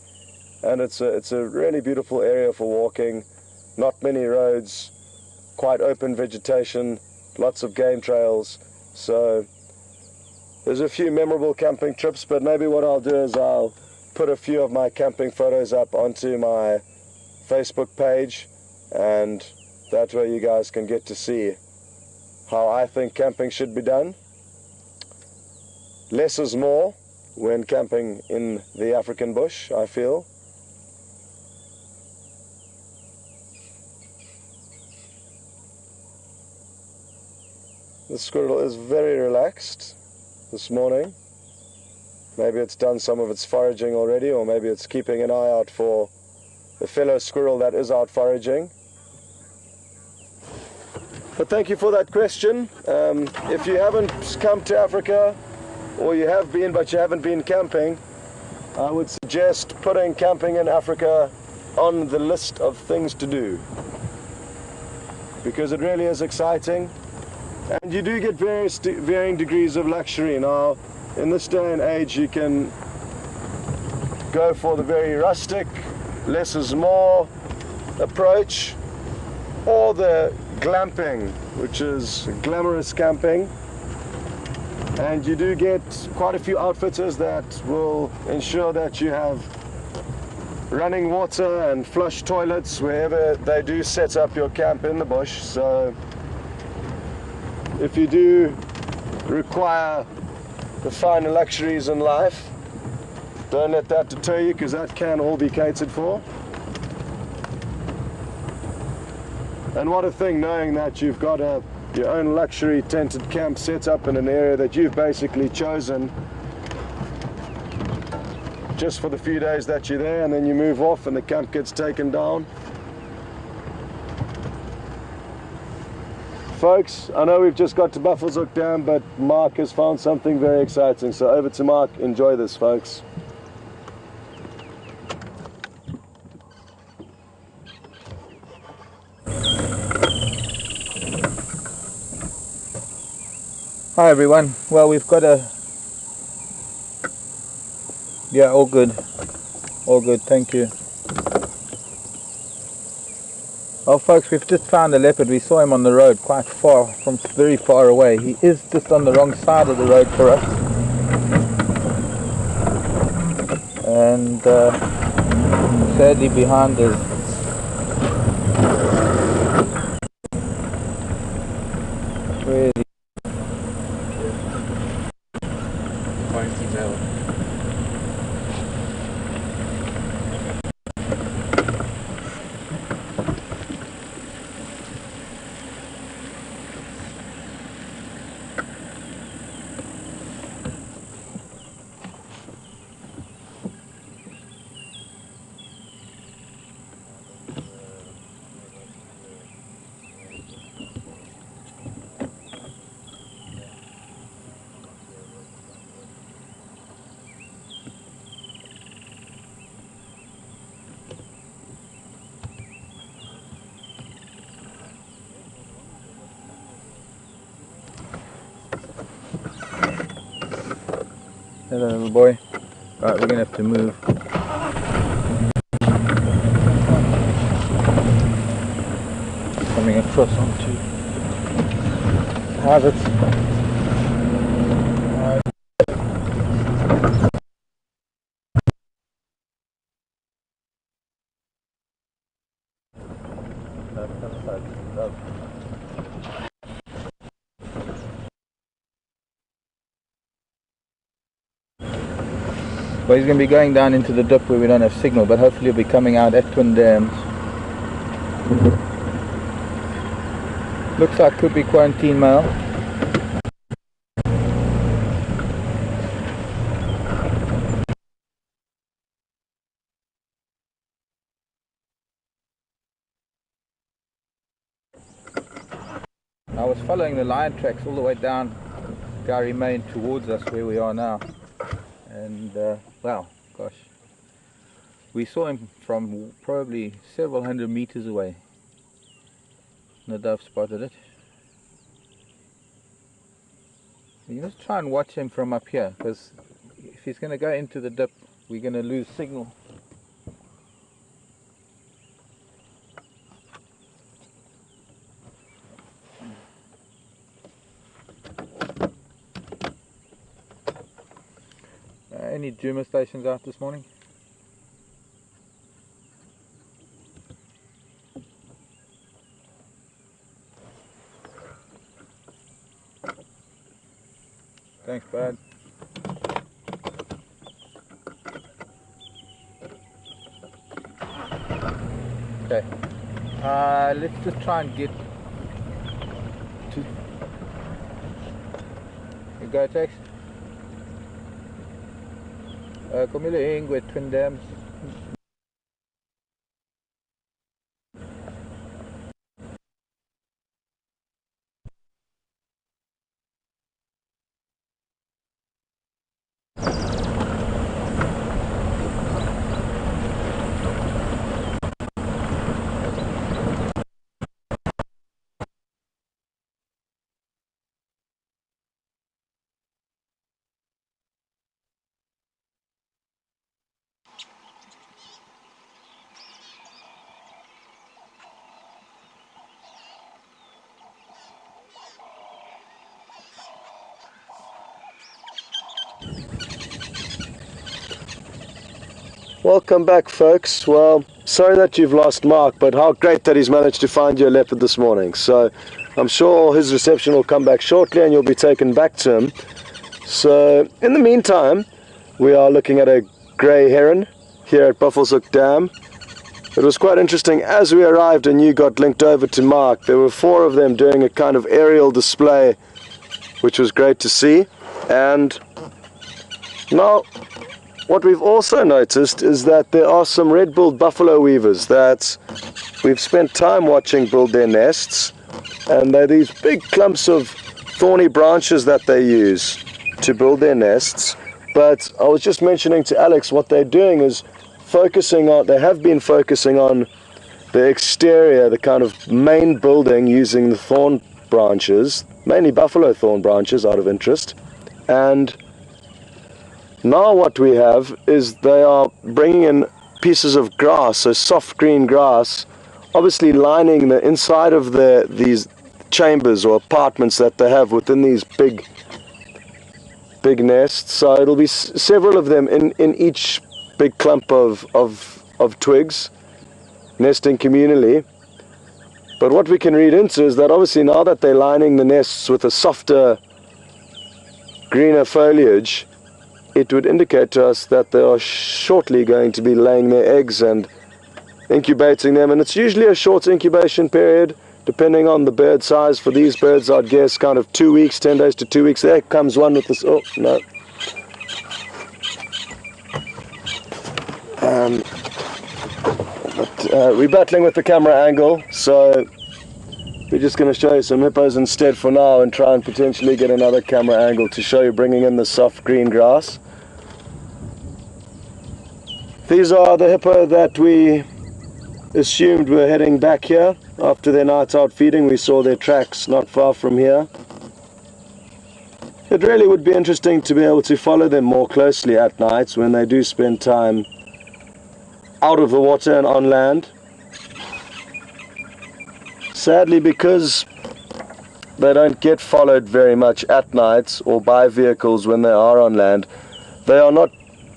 Speaker 2: And it's a really beautiful area for walking, not many roads, quite open vegetation, lots of game trails. So there's a few memorable camping trips, but maybe what I'll do is I'll put a few of my camping photos up onto my Facebook page, and that way you guys can get to see how I think camping should be done. Less is more when camping in the African bush, I feel. The squirrel is very relaxed this morning. Maybe it's done some of its foraging already, or maybe it's keeping an eye out for the fellow squirrel that is out foraging. But thank you for that question. If you haven't come to Africa, or you have been but you haven't been camping, I would suggest putting camping in Africa on the list of things to do, because it really is exciting, and you do get varying degrees of luxury. Now, in this day and age, you can go for the very rustic, less is more approach, or the glamping, which is glamorous camping. And you do get quite a few outfitters that will ensure that you have running water and flush toilets wherever they do set up your camp in the bush. So if you do require the finer luxuries in life, don't let that deter you, because that can all be catered for. And what a thing knowing that you've got your own luxury tented camp set up in an area that you've basically chosen just for the few days that you're there, and then you move off and the camp gets taken down. Folks, I know we've just got to Buffalo's Hook Dam, but Marc has found something very exciting. So over to Marc. Enjoy this, folks.
Speaker 1: Hi everyone. Well, we've got a... Yeah, all good. All good, thank you. Well folks, we've just found a leopard. We saw him on the road quite far, from very far away. He is just on the wrong side of the road for us. And sadly behind us. Where is he? Hello little boy. Right, we're going to have to move. Coming across onto have it. Well, he's going to be going down into the dip where we don't have signal, but hopefully he'll be coming out at Twin Dams. Looks like could be quarantine male. I was following the lion tracks all the way down Gary Main towards us where we are now. And wow, gosh, we saw him from probably several hundred meters away. The dove spotted it. You just try and watch him from up here, because if he's going to go into the dip, we're going to lose signal. Any Juma stations out this morning? Thanks, bud. Okay. Let's just try and get to... You go, Tex? Kom jullie heen with Twin Dams?
Speaker 2: Welcome back, folks. Well, sorry that you've lost Marc, but how great that he's managed to find you a leopard this morning. So I'm sure his reception will come back shortly and you'll be taken back to him. So in the meantime, we are looking at a grey heron here at Buffalo's Hook Dam. It was quite interesting. As we arrived and you got linked over to Marc, there were 4 of them doing a kind of aerial display, which was great to see. And now what we've also noticed is that there are some red-billed buffalo weavers that we've spent time watching build their nests, and they're these big clumps of thorny branches that they use to build their nests. But I was just mentioning to Alex, what they're doing is they have been focusing on the exterior, the kind of main building, using the thorn branches, mainly buffalo thorn branches out of interest. And now what we have is they are bringing in pieces of grass, so soft green grass, obviously lining the inside of these chambers or apartments that they have within these big nests. So it'll be several of them in each big clump of twigs, nesting communally. But what we can read into is that obviously now that they're lining the nests with a softer, greener foliage, it would indicate to us that they are shortly going to be laying their eggs and incubating them. And it's usually a short incubation period, depending on the bird size. For these birds, I'd guess kind of 2 weeks, 10 days to 2 weeks. There comes one with this. Oh, no. We're battling with the camera angle, so we're just going to show you some hippos instead for now and try and potentially get another camera angle to show you bringing in the soft green grass. These are the hippo that we assumed were heading back here after their night out feeding. We saw their tracks not far from here. It really would be interesting to be able to follow them more closely at night when they do spend time out of the water and on land. Sadly, because they don't get followed very much at night or by vehicles when they are on land, they are not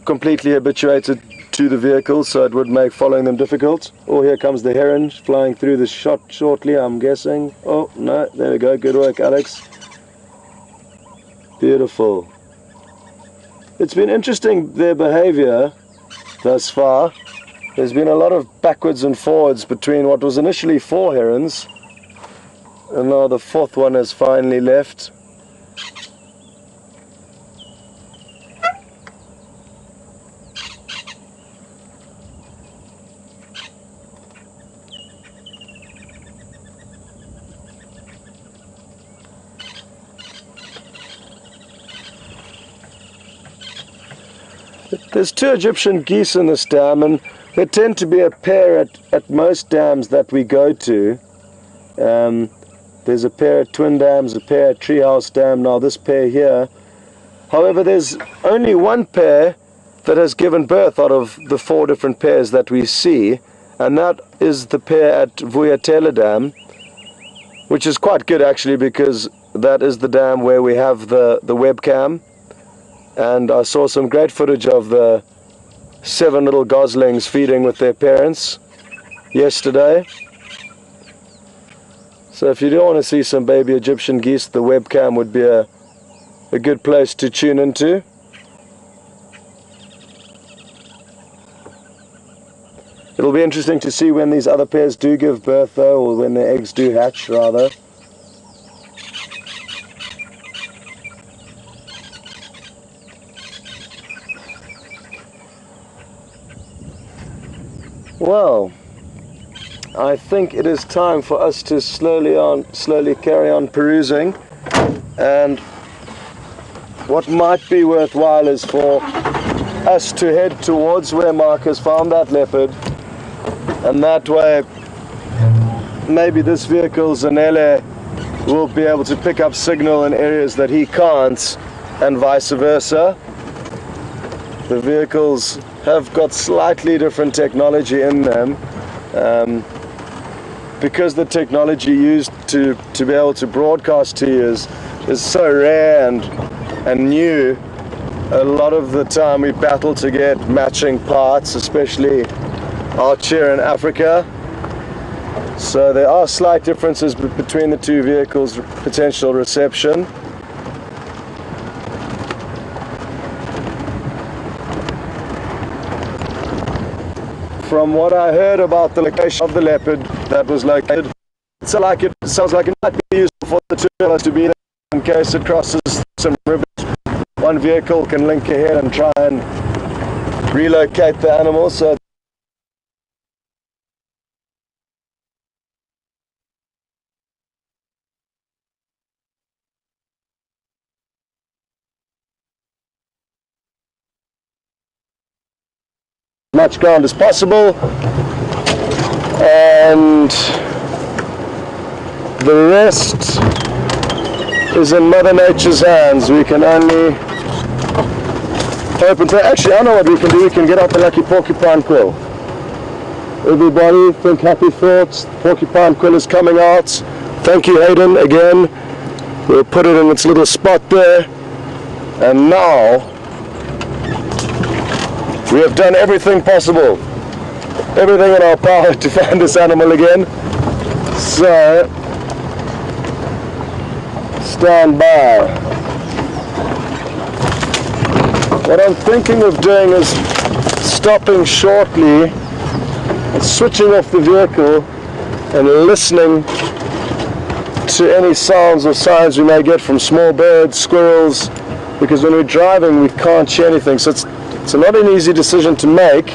Speaker 2: completely habituated to the vehicles, so it would make following them difficult. Oh, here comes the heron flying through the shot shortly, I'm guessing. Oh, no, there we go. Good work, Alex. Beautiful. It's been interesting, their behavior thus far. There's been a lot of backwards and forwards between what was initially 4 herons, and now the 4th one has finally left. There's 2 Egyptian geese in this dam, and there tend to be a pair at most dams that we go to. There's a pair at Twin Dams, a pair at Treehouse Dam, now this pair here. However, there's only one pair that has given birth out of the 4 different pairs that we see, and that is the pair at Vuyatela Dam, which is quite good actually, because that is the dam where we have the webcam. And I saw some great footage of the 7 little goslings feeding with their parents yesterday. So if you do want to see some baby Egyptian geese, the webcam would be a good place to tune into. It'll be interesting to see when these other pairs do give birth though, or when their eggs do hatch rather. Well, I think it is time for us to slowly carry on perusing, and what might be worthwhile is for us to head towards where Marc has found that leopard, and that way maybe this vehicle's Ellie will be able to pick up signal in areas that he can't, and vice versa. The vehicles have got slightly different technology in them, because the technology used to be able to broadcast to you is so rare and new. A lot of the time we battle to get matching parts, especially out here in Africa. So there are slight differences between the 2 vehicles' potential reception. From what I heard about the location of the leopard that was located, it sounds like it might be useful for the 2 of us to be there in case it crosses some rivers. One vehicle can link ahead and try and relocate the animal so much ground as possible, and the rest is in Mother Nature's hands. We can only hope and pray. Actually, I know what we can do. We can get out the lucky porcupine quill. Everybody think happy thoughts. Porcupine quill is coming out. Thank you, Hayden, again. We'll put it in its little spot there, and now we have done everything possible, everything in our power to find this animal again. So, stand by. What I'm thinking of doing is stopping shortly and switching off the vehicle and listening to any sounds or signs we may get from small birds, squirrels, because when we're driving we can't hear anything. So it's not an easy decision to make,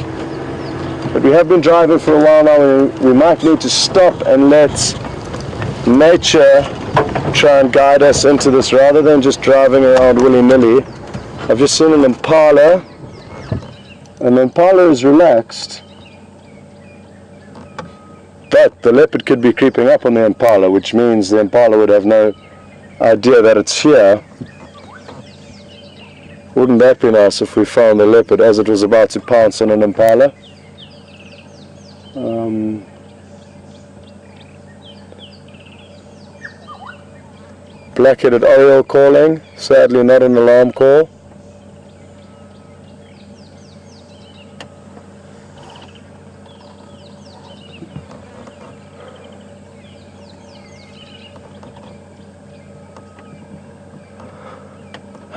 Speaker 2: but we have been driving for a while now, and we might need to stop and let nature try and guide us into this rather than just driving around willy-nilly. I've just seen an impala, and the impala is relaxed, but the leopard could be creeping up on the impala, which means the impala would have no idea that it's here. Wouldn't that be nice if we found the leopard as it was about to pounce on an impala? Black-headed oriole calling, sadly not an alarm call.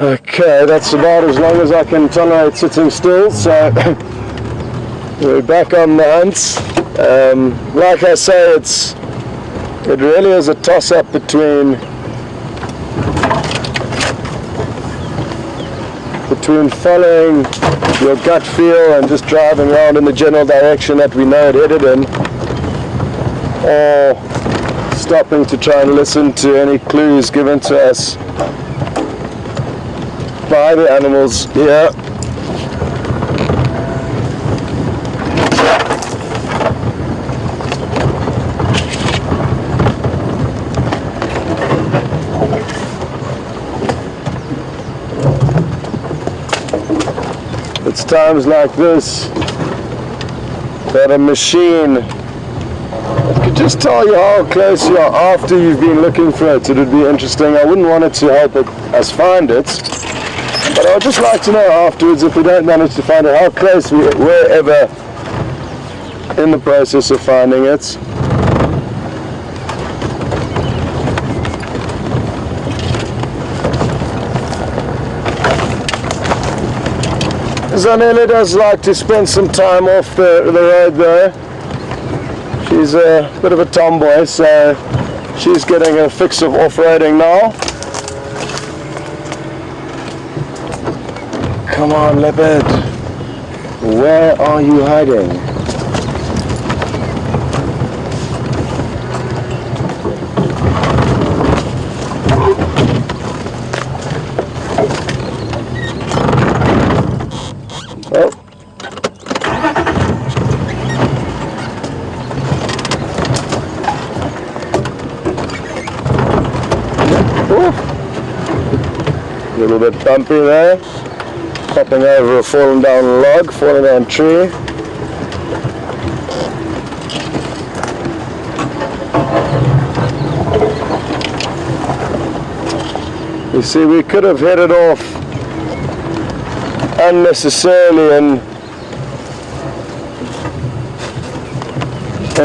Speaker 2: Okay, that's about as long as I can tolerate sitting still, so we're back on the hunt. Like I say, it really is a toss-up between following your gut feel and just driving around in the general direction that we know it headed in, or stopping to try and listen to any clues given to us by the animals here. It's times like this that a machine could just tell you how close you are after you've been looking for it. It would be interesting. I wouldn't want it to help us find it, but I would just like to know afterwards, if we don't manage to find it, how close we were ever in the process of finding it. Zanella does like to spend some time off the road there. She's a bit of a tomboy, so she's getting a fix of off-roading now. Come on, leopard. Where are you hiding? Oh. A little bit bumpy there. Popping over a fallen down log, fallen down tree. You see, we could have headed off unnecessarily in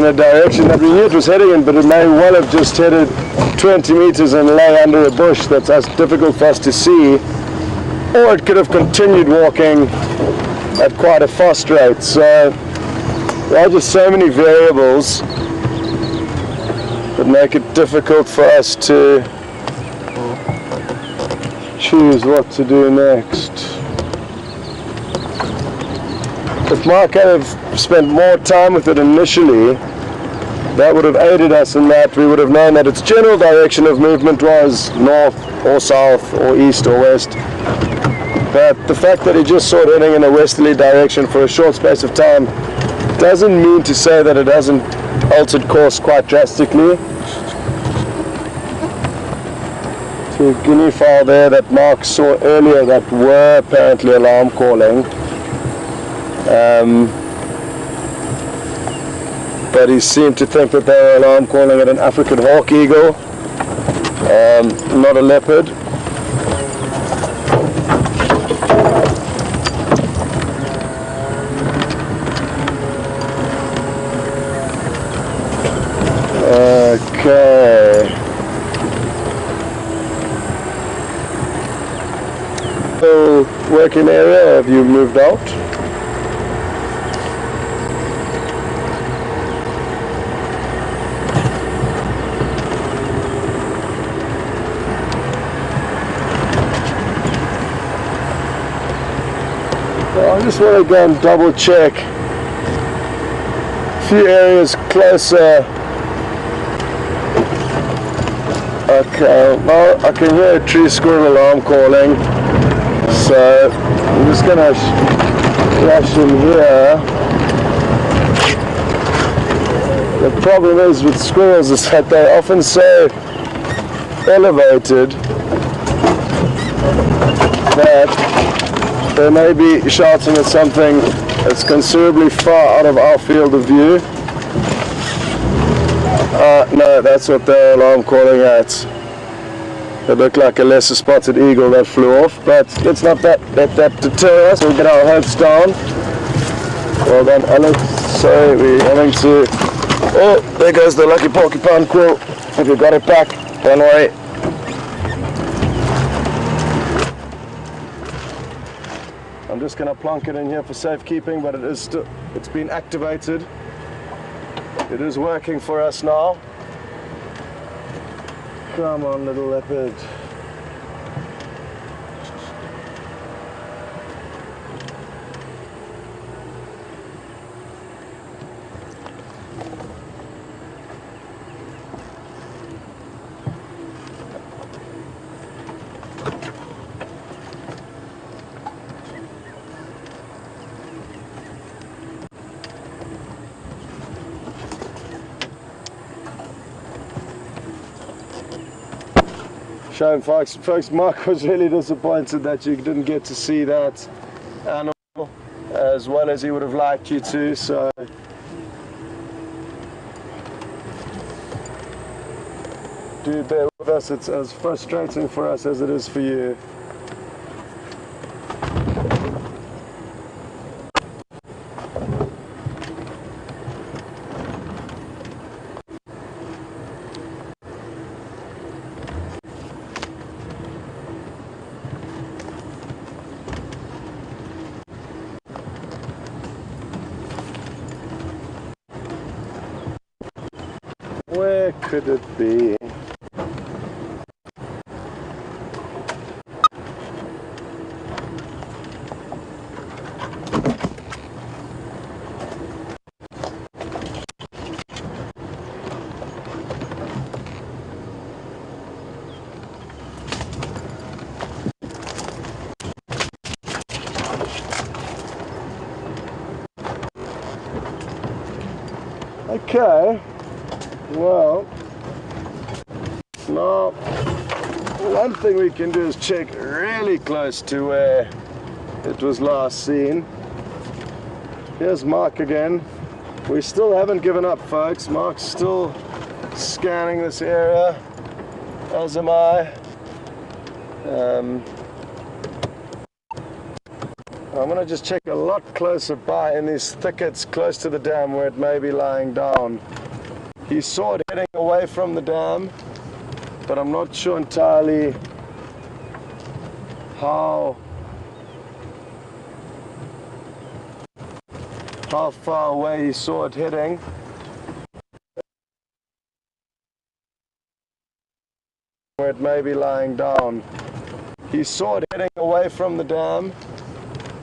Speaker 2: a direction that we knew it was heading in, but it may well have just headed 20 meters and lay under a bush that's as difficult for us to see, or it could have continued walking at quite a fast rate. So there are just so many variables that make it difficult for us to choose what to do next. if Marc had have spent more time with it initially, that would have aided us in that we would have known that its general direction of movement was north or south or east or west. But the fact that he just saw it heading in a westerly direction for a short space of time doesn't mean to say that it hasn't altered course quite drastically. The guinea fowl there that Marc saw earlier that were apparently alarm calling, but he seemed to think that they were alarm calling at an African hawk eagle, not a leopard. Okay. So, working area, have you moved out? So I just want to go and double check a few areas closer. Okay, well, I can hear a tree squirrel alarm calling, so I'm just going to flash in here. The problem is with squirrels is that they're often so elevated that they may be shouting at something that's considerably far out of our field of view. No, that's what they're alarm calling at. It looked like a lesser spotted eagle that flew off, but let's not let that deter us. We'll get our hopes down. Well done, Alex. So we're having to... Oh, there goes the lucky porcupine quill. Have you got it back? Don't worry. I'm just going to plonk it in here for safekeeping, but it's been activated. It is working for us now. Come on, little leopard. Shame, folks. Marc was really disappointed that you didn't get to see that animal as well as he would have liked you to, so do bear with us. It's as frustrating for us as it is for you. Where could it be? Okay. Well, now one thing we can do is check really close to where it was last seen. Here's Marc again. We still haven't given up, folks. Marc's still scanning this area, as am I. I'm going to just check a lot closer by in these thickets close to the dam where it may be lying down. He saw it heading away from the dam, but I'm not sure entirely how far away he saw it heading. Where it may be lying down. He saw it heading away from the dam,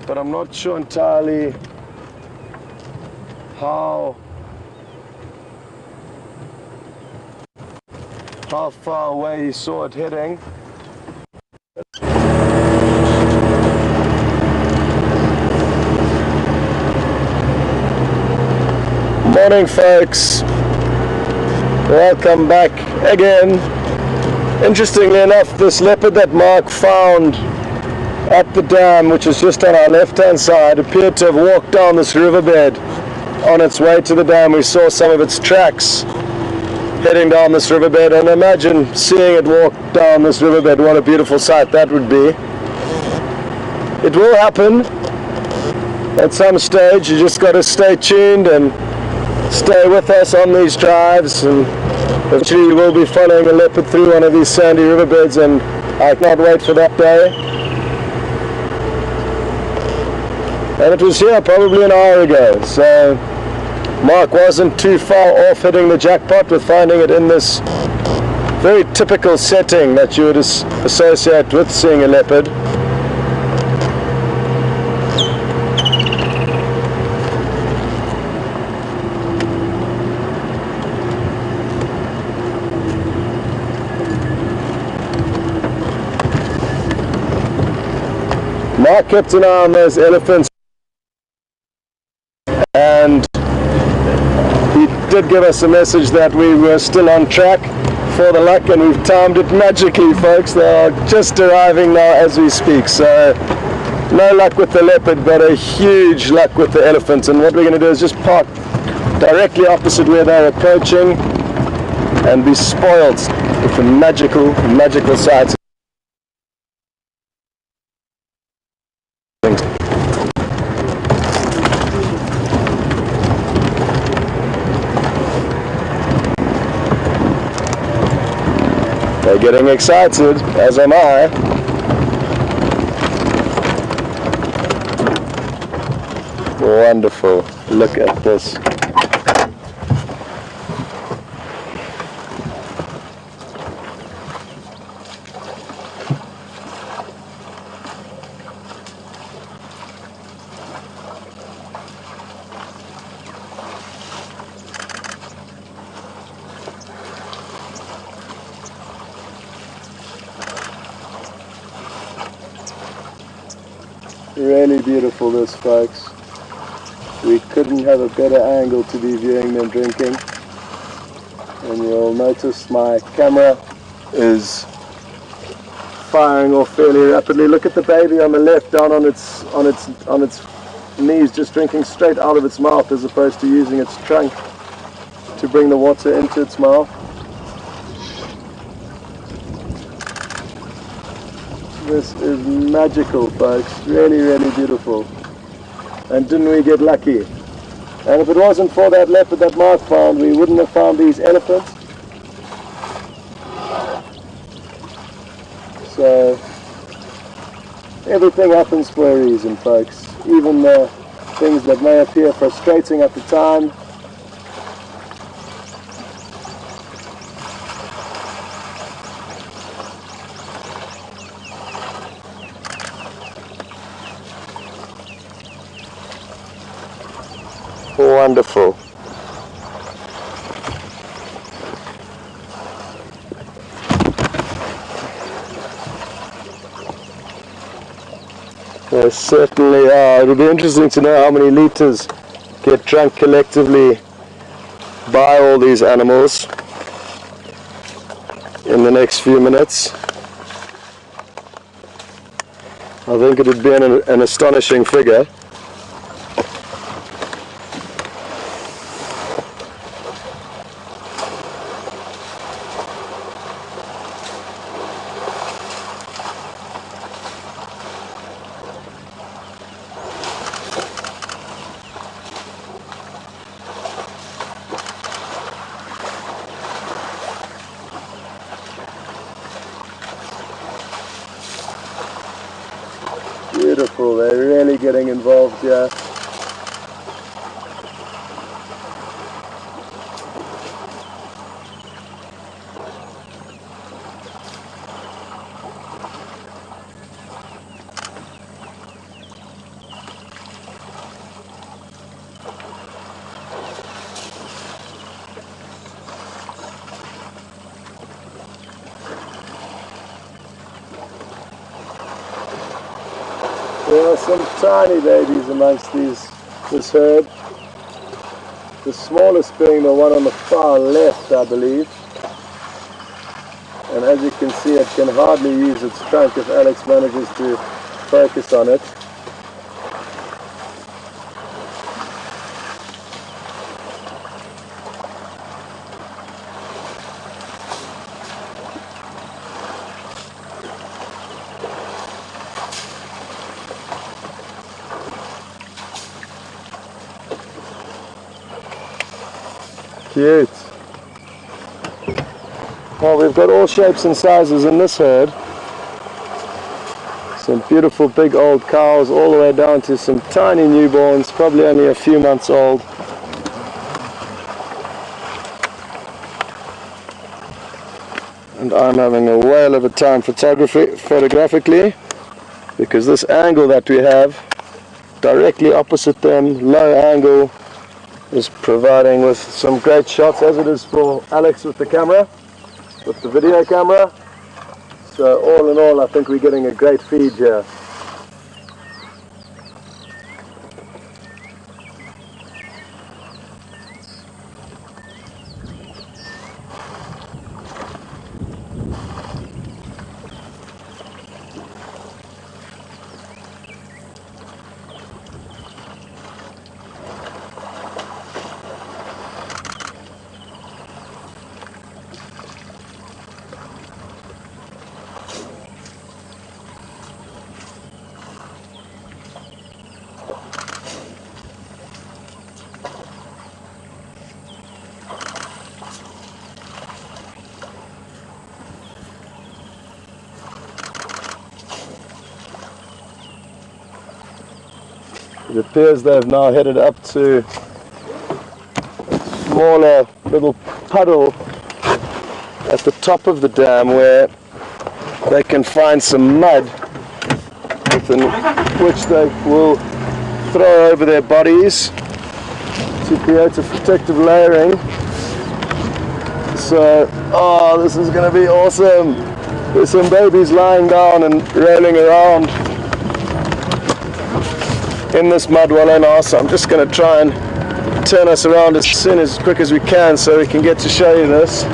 Speaker 2: but I'm not sure entirely how far away he saw it heading. Morning, folks. Welcome back again. Interestingly enough, this leopard that Marc found at the dam, which is just on our left-hand side, appeared to have walked down this riverbed on its way to the dam. We saw some of its tracks heading down this riverbed, and imagine seeing it walk down this riverbed. What a beautiful sight that would be. It will happen at some stage. You just got to stay tuned and stay with us on these drives, and eventually we'll be following a leopard through one of these sandy riverbeds, and I can't wait for that day. And it was here probably an hour ago, so Marc wasn't too far off hitting the jackpot with finding it in this very typical setting that you would associate with seeing a leopard. Marc kept an eye on those elephants, and he did give us a message that we were still on track for the luck, and we've timed it magically, folks. They are just arriving now as we speak, so no luck with the leopard, but a huge luck with the elephant. And what we're going to do is just park directly opposite where they're approaching and be spoiled with the magical sights. They're getting excited, as am I. Wonderful. Look at this. Really beautiful, this, folks. We couldn't have a better angle to be viewing them drinking. And you'll notice my camera is firing off fairly rapidly. Look at the baby on the left, down on its knees, just drinking straight out of its mouth, as opposed to using its trunk to bring the water into its mouth. This is magical, folks. Really, really beautiful. And didn't we get lucky? And if it wasn't for that leopard that Marc found, we wouldn't have found these elephants. So everything happens for a reason, folks. Even the things that may appear frustrating at the time. Wonderful. They certainly are. It'll be interesting to know how many litres get drunk collectively by all these animals in the next few minutes. I think it would be an astonishing figure. Beautiful, they're really getting involved here. There are some tiny babies amongst this herd. The smallest being the one on the far left, I believe. And as you can see, it can hardly use its trunk if Alex manages to focus on it. Cute. Well, we've got all shapes and sizes in this herd. Some beautiful big old cows all the way down to some tiny newborns, probably only a few months old. And I'm having a whale of a time photographically, because this angle that we have directly opposite them, low angle, is providing with some great shots, as it is for Alex with the camera, with the video camera. So all in all, I think we're getting a great feed here. It appears they've now headed up to a smaller little puddle at the top of the dam where they can find some mud within which they will throw over their bodies to create a protective layering. So, oh, this is going to be awesome. There's some babies lying down and rolling around in this mud wallow now, so I'm just going to try and turn us around as quick as we can so we can get to show you this.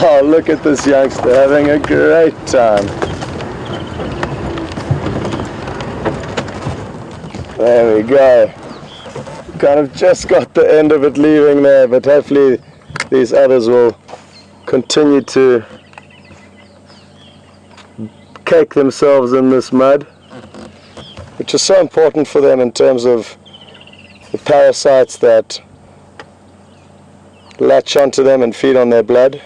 Speaker 2: Oh, look at this youngster having a great time. There we go. Kind of just got the end of it leaving there, but hopefully these others will continue to cake themselves in this mud, which is so important for them in terms of the parasites that latch onto them and feed on their blood.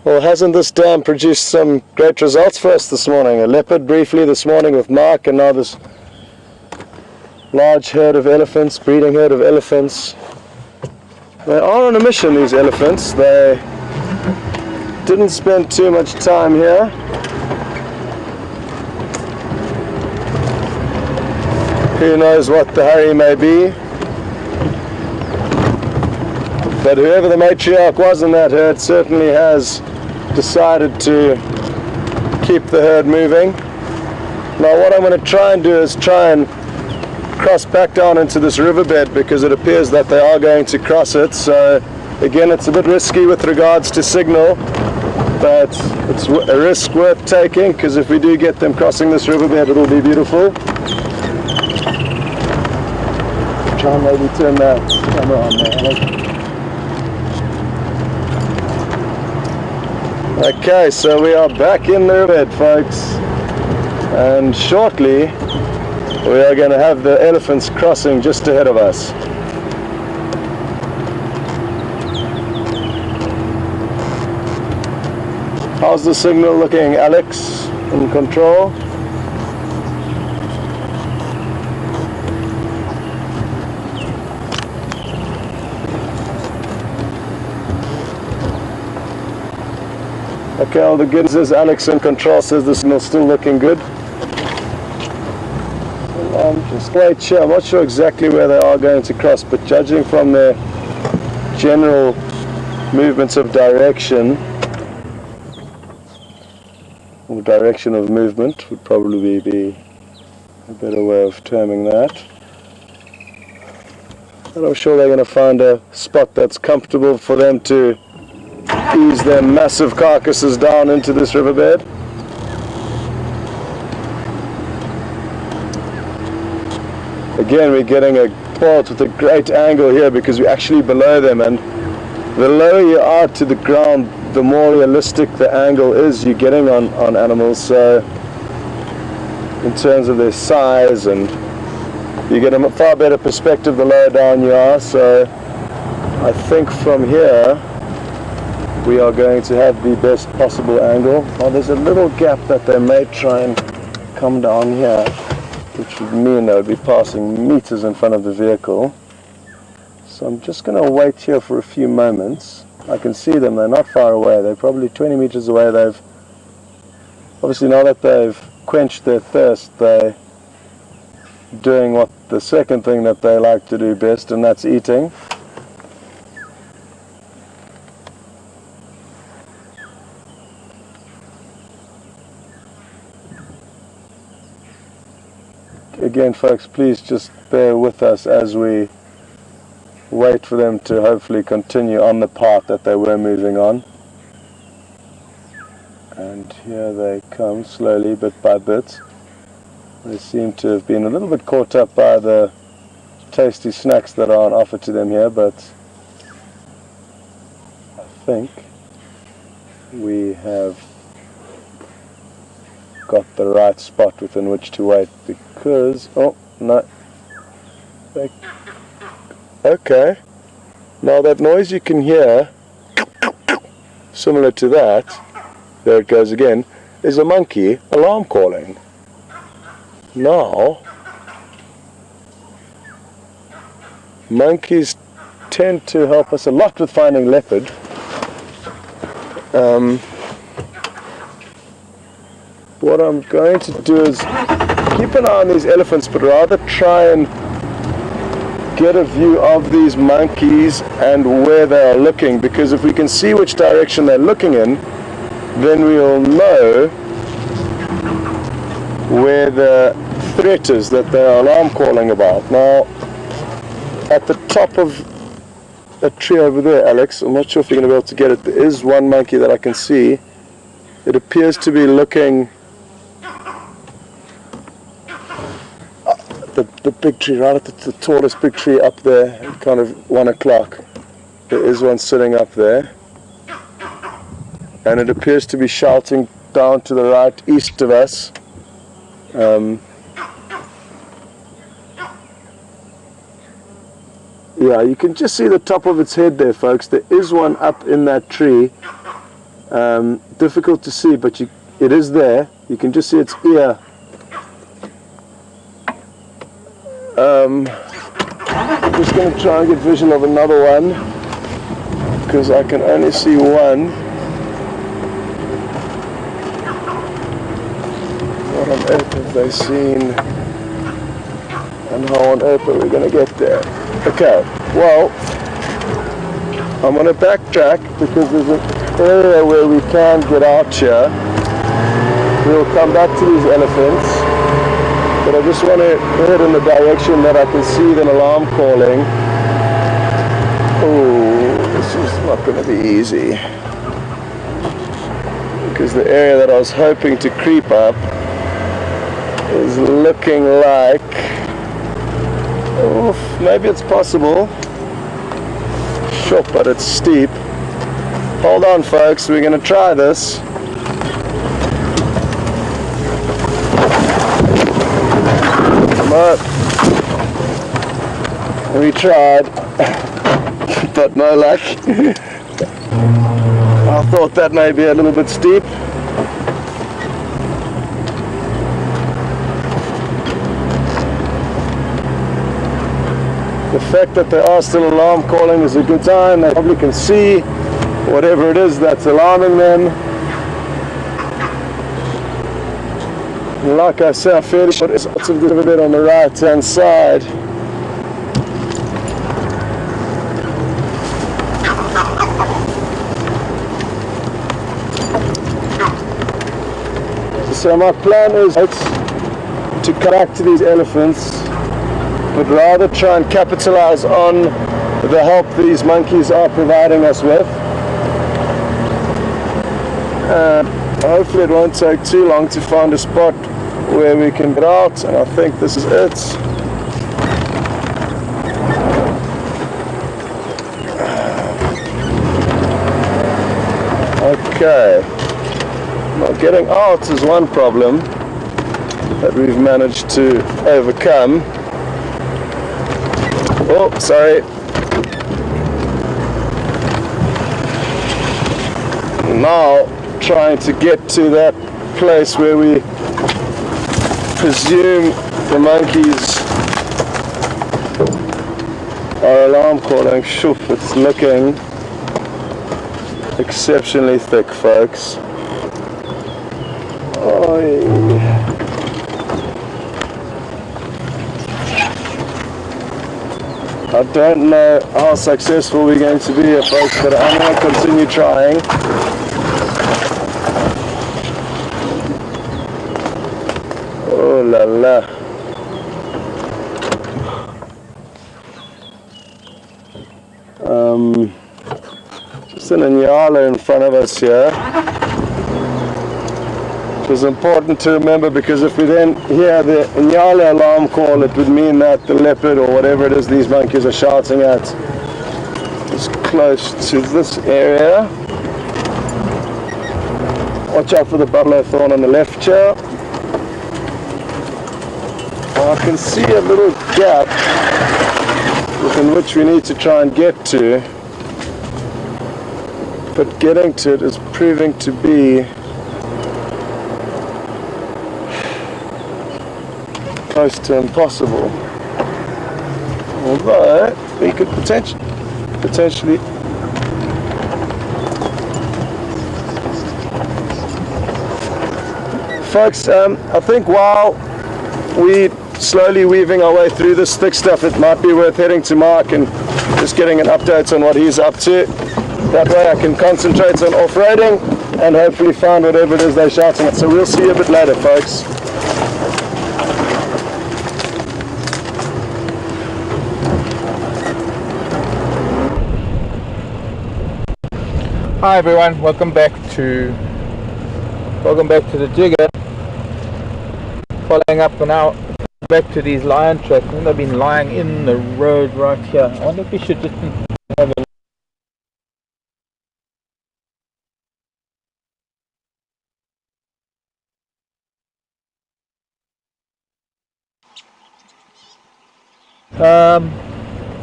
Speaker 2: Well, hasn't this dam produced some great results for us this morning? A leopard briefly this morning with Marc, and now this large herd of elephants, breeding herd of elephants. They are on a mission, these elephants. They didn't spend too much time here. Who knows what the hurry may be. But whoever the matriarch was in that herd certainly has decided to keep the herd moving. Now what I'm going to try and do is try and cross back down into this riverbed, because it appears that they are going to cross it. So again, it's a bit risky with regards to signal, but it's a risk worth taking, because if we do get them crossing this riverbed, it'll be beautiful. Try and maybe turn that camera on there. Okay, so we are back in the riverbed, folks, and shortly we are going to have the elephants crossing just ahead of us. How's the signal looking, Alex, in control? Okay, all the good news is Alex in control says the signal's still looking good. Just wait here. I'm not sure exactly where they are going to cross, but judging from their general movements of direction, or direction of movement would probably be a better way of terming that. And I'm sure they're going to find a spot that's comfortable for them to ease their massive carcasses down into this riverbed. Again, we're getting a part with a great angle here because we're actually below them, and the lower you are to the ground, the more realistic the angle is you're getting on animals. So in terms of their size, and you get a far better perspective the lower down you are. So I think from here we are going to have the best possible angle. Now there's a little gap that they may try and come down here, which would mean they would be passing meters in front of the vehicle. So I'm just going to wait here for a few moments. I can see them, they're not far away, they're probably 20 meters away. They've obviously, now that they've quenched their thirst, they're doing what the second thing that they like to do best, and that's eating. Again, folks, please just bear with us as we wait for them to hopefully continue on the path that they were moving on. And here they come, slowly, bit by bit. They seem to have been a little bit caught up by the tasty snacks that are on offer to them here, but I think we have got the right spot within which to wait, because, oh no, okay, now that noise you can hear, similar to that, there it goes again, is a monkey alarm calling. Now, monkeys tend to help us a lot with finding leopard. What I'm going to do is keep an eye on these elephants, but rather try and get a view of these monkeys and where they are looking, because if we can see which direction they're looking in, then we'll know where the threat is that they are alarm calling about. Now, at the top of a tree over there, Alex, I'm not sure if you're going to be able to get it, there is one monkey that I can see. It appears to be looking the big tree, right at the tallest big tree up there, kind of 1 o'clock. There is one sitting up there, and it appears to be shouting down to the right, east of us. Yeah, you can just see the top of its head there, folks. There is one up in that tree. Difficult to see, but it is there. You can just see its ear. I'm just going to try and get visual of another one, because I can only see one. What on earth have they seen? And how on earth are we going to get there? Okay, well, I'm going to backtrack because there's an area where we can get out here. We'll come back to these elephants, but I just want to head in the direction that I can see them alarm calling. Oh, this is not going to be easy, because the area that I was hoping to creep up is looking like, oof, maybe it's possible. Sure, but it's steep. Hold on, folks, we're going to try this. Come on. We tried, but no luck. I thought that may be a little bit steep. The fact that they are still alarm calling is a good sign. They probably can see whatever it is that's alarming them. And like I said, I feel there's lots of a bit on the right hand side. So my plan is to come back to these elephants, but rather try and capitalize on the help these monkeys are providing us with. Hopefully it won't take too long to find a spot where we can get out, and I think this is it. Okay, well, getting out is one problem that we've managed to overcome. Oh, sorry. Now trying to get to that place where we presume the monkeys are alarm calling. Shoof, it's looking exceptionally thick, folks. I don't know how successful we're going to be here, folks, but I'm going to continue trying. Oh la la. Just an Inyala in front of us here. It was important to remember, because if we then hear the Inyala alarm call, it would mean that the leopard or whatever it is these monkeys are shouting at is close to this area. Watch out for the buffalo thorn on the left here. I can see a little gap within which we need to try and get to, but getting to it is proving to be close to impossible. Although we could potentially folks, I think while we slowly weaving our way through this thick stuff, it might be worth heading to Marc and just getting an update on what he's up to. That way I can concentrate on off-roading and hopefully find whatever it is they're shouting at. So we'll see you a bit later, folks.
Speaker 1: Hi everyone, welcome back to the jigger. Following up now back to these lion tracks. I think they've been lying in the road right here. I wonder if we should just have a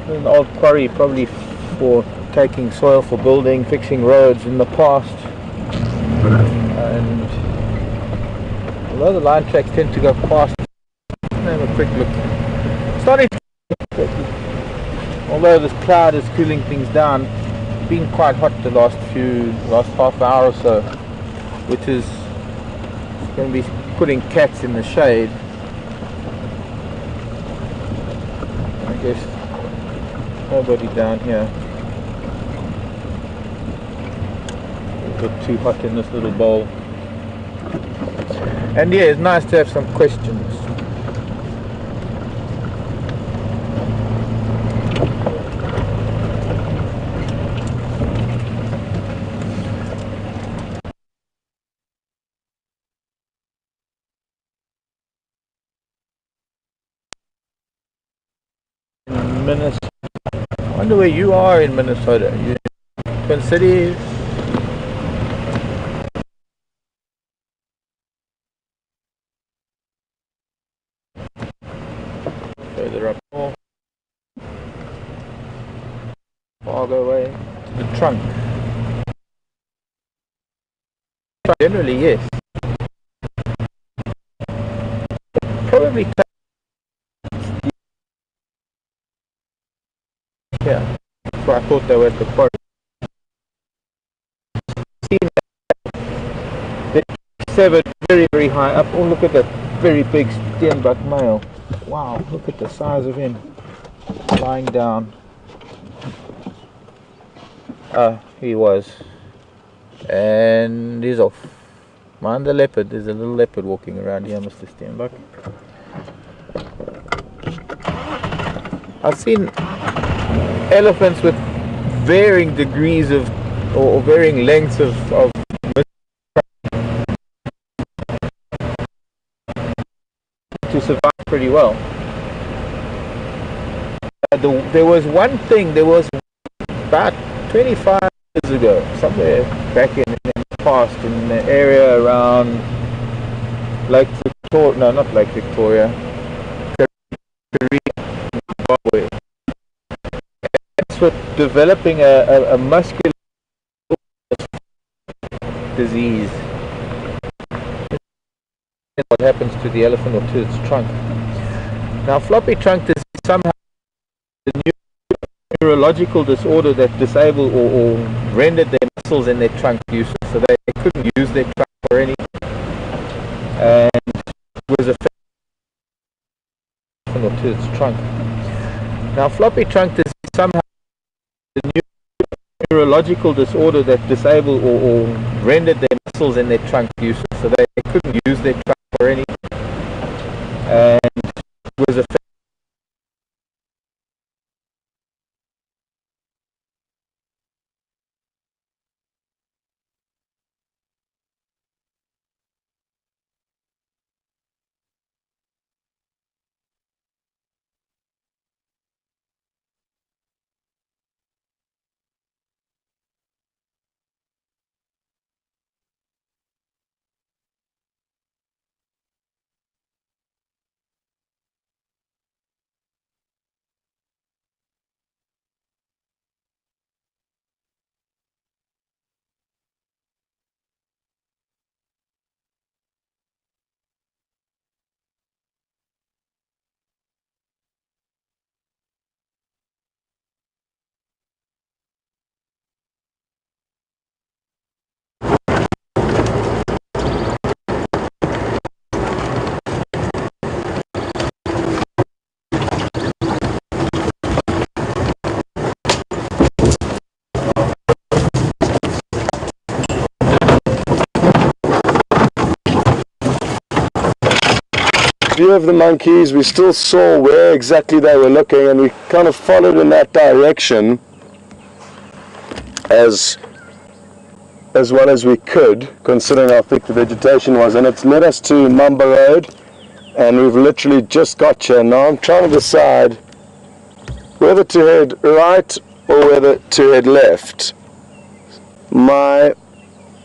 Speaker 1: an old quarry, probably for taking soil for building, fixing roads in the past. And although the line tracks tend to go past, let's have a quick look. Starting to, although this cloud is cooling things down, it's been quite hot the last half hour or so, which is going to be putting cats in the shade. I guess nobody down here. A bit too hot in this little bowl. And yeah, it's nice to have some questions. Minnesota. I wonder where you are in Minnesota. You in Twin Cities? Further up north. Fargo way to the trunk. Generally, yes. Probably. Yeah, so I thought they were at the forest. They're severed very, very high up. Oh, look at that very big steenbuck male. Wow, look at the size of him lying down. He was. And he's off. Mind the leopard. There's a little leopard walking around here, Mr. Steenbach. I've seen elephants with varying degrees of, or varying lengths of to survive pretty well. There was one thing, there was about 25 years ago, somewhere back in the past, in the area around Lake Victoria, no, not Lake Victoria, Zimbabwe. It's with developing a muscular disease. What happens to the elephant or to its trunk. Now, floppy trunk disease somehow is a neurological disorder that disabled or rendered their muscles in their trunk useless, so they couldn't use their trunk for anything, and was affected or to its trunk. Now, floppy trunk disease somehow is a neurological disorder that disabled or rendered their muscles in their trunk useless, so they couldn't use their trunk for anything, and was affected.
Speaker 2: View of the monkeys, we still saw where exactly they were looking, and we kind of followed in that direction as well as we could, considering how thick the vegetation was, and it's led us to Mamba Road, and we've literally just got here. Now I'm trying to decide whether to head right or whether to head left. My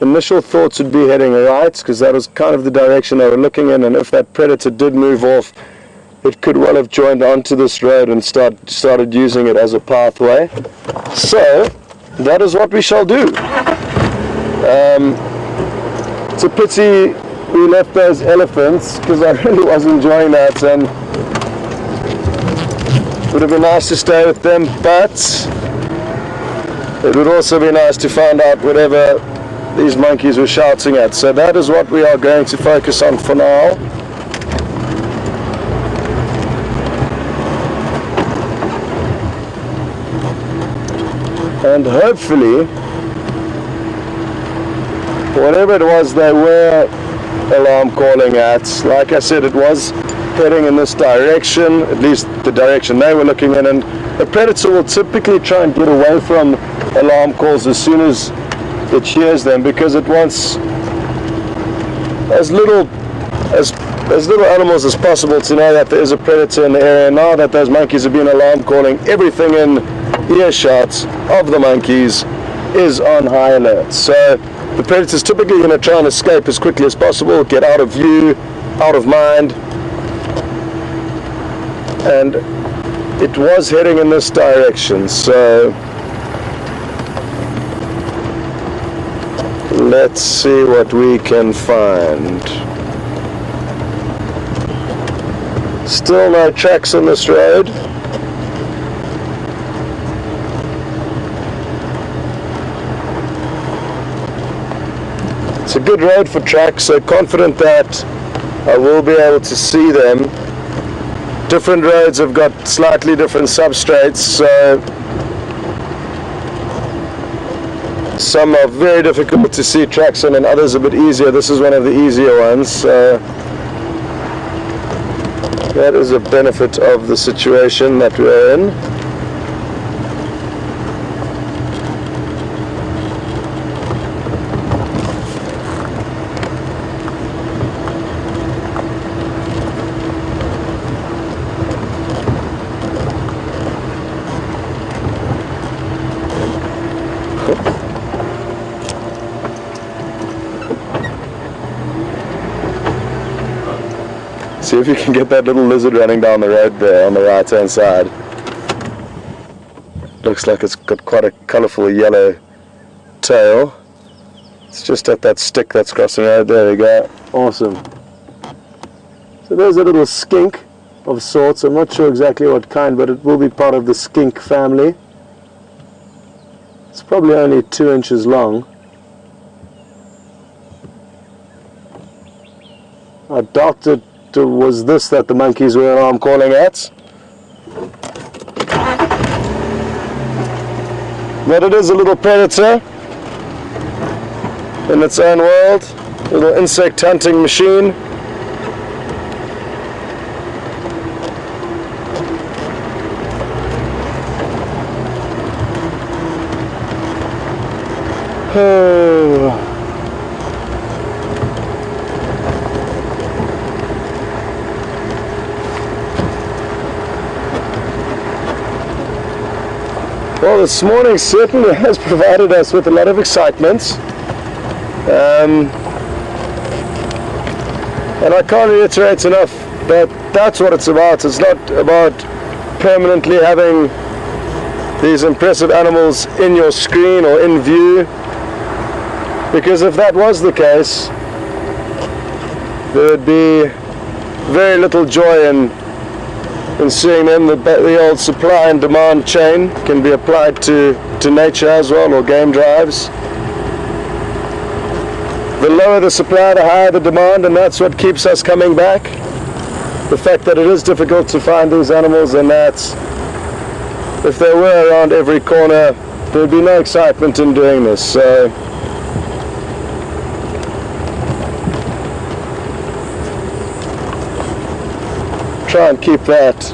Speaker 2: initial thoughts would be heading right, because that was kind of the direction they were looking in, and if that predator did move off, it could well have joined onto this road and started using it as a pathway. So that is what we shall do. It's a pity we left those elephants, because I really was enjoying that, and it would have been nice to stay with them, but it would also be nice to find out whatever these monkeys were shouting at. So that is what we are going to focus on for now. And hopefully, whatever it was they were alarm calling at, like I said, it was heading in this direction, at least the direction they were looking in, and a predator will typically try and get away from alarm calls as soon as it hears them, because it wants as little animals as possible to know that there is a predator in the area. Now that those monkeys have been alarm calling, everything in earshot of the monkeys is on high alert. So the predator's typically going to try and escape as quickly as possible, get out of view, out of mind, and it was heading in this direction. So let's see what we can find. Still no tracks on this road. It's a good road for tracks, so confident that I will be able to see them. Different roads have got slightly different substrates, so Some are very difficult to see tracks on and others a bit easier. This is one of the easier ones, so that is a benefit of the situation that we're in. See if you can get that little lizard running down the road there on the right hand side. Looks like it's got quite a colourful yellow tail. It's just at that stick that's crossing the road. There we go. Awesome. So there's a little skink of sorts. I'm not sure exactly what kind, but it will be part of the skink family. It's probably only 2 inches long. I doubt it was this that the monkeys were alarm calling at. But it is a little predator in its own world, a little insect hunting machine. Oh. Well, this morning certainly has provided us with a lot of excitement, and I can't reiterate enough that that's what it's about. It's not about permanently having these impressive animals in your screen or in view, because if that was the case, there would be very little joy in seeing them. The old supply and demand chain can be applied to nature as well, or game drives. The lower the supply, the higher the demand, and that's what keeps us coming back. The fact that it is difficult to find these animals, and that if they were around every corner, there would be no excitement in doing this. So try and keep that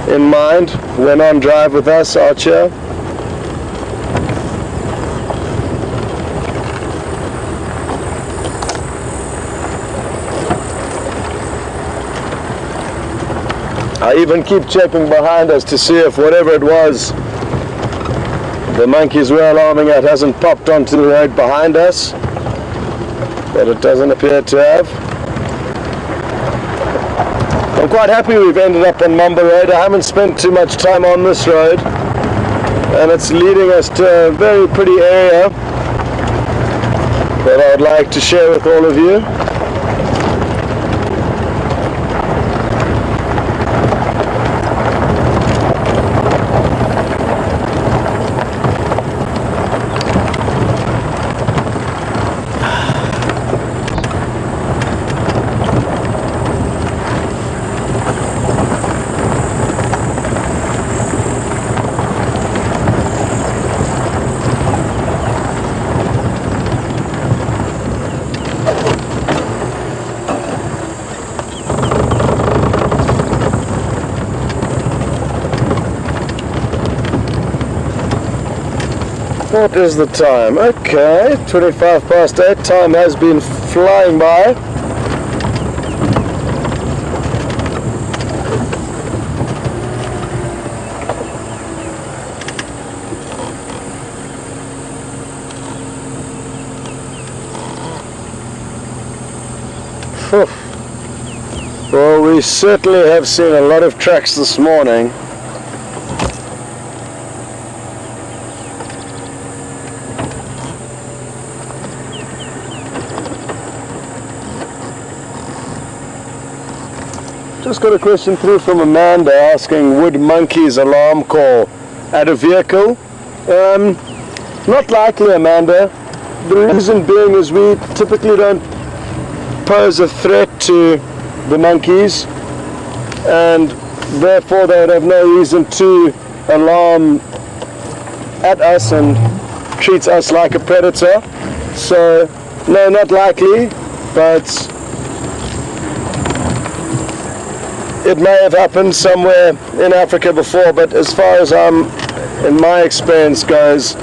Speaker 2: in mind when on drive with us, Archer. I even keep checking behind us to see if whatever it was the monkeys were alarming at hasn't popped onto the road behind us, but it doesn't appear to have. I'm quite happy we've ended up on Mamba Road. I haven't spent too much time on this road, and it's leading us to a very pretty area that I'd like to share with all of you. What is the time? Okay, 8:25. Time has been flying by. Well, we certainly have seen a lot of tracks this morning. Just got a question through from Amanda asking, would monkeys alarm call at a vehicle? Not likely, Amanda. The reason being is we typically don't pose a threat to the monkeys, and therefore they would have no reason to alarm at us, and treats us like a predator. So, no, not likely, but it may have happened somewhere in Africa before, but as far as in my experience goes,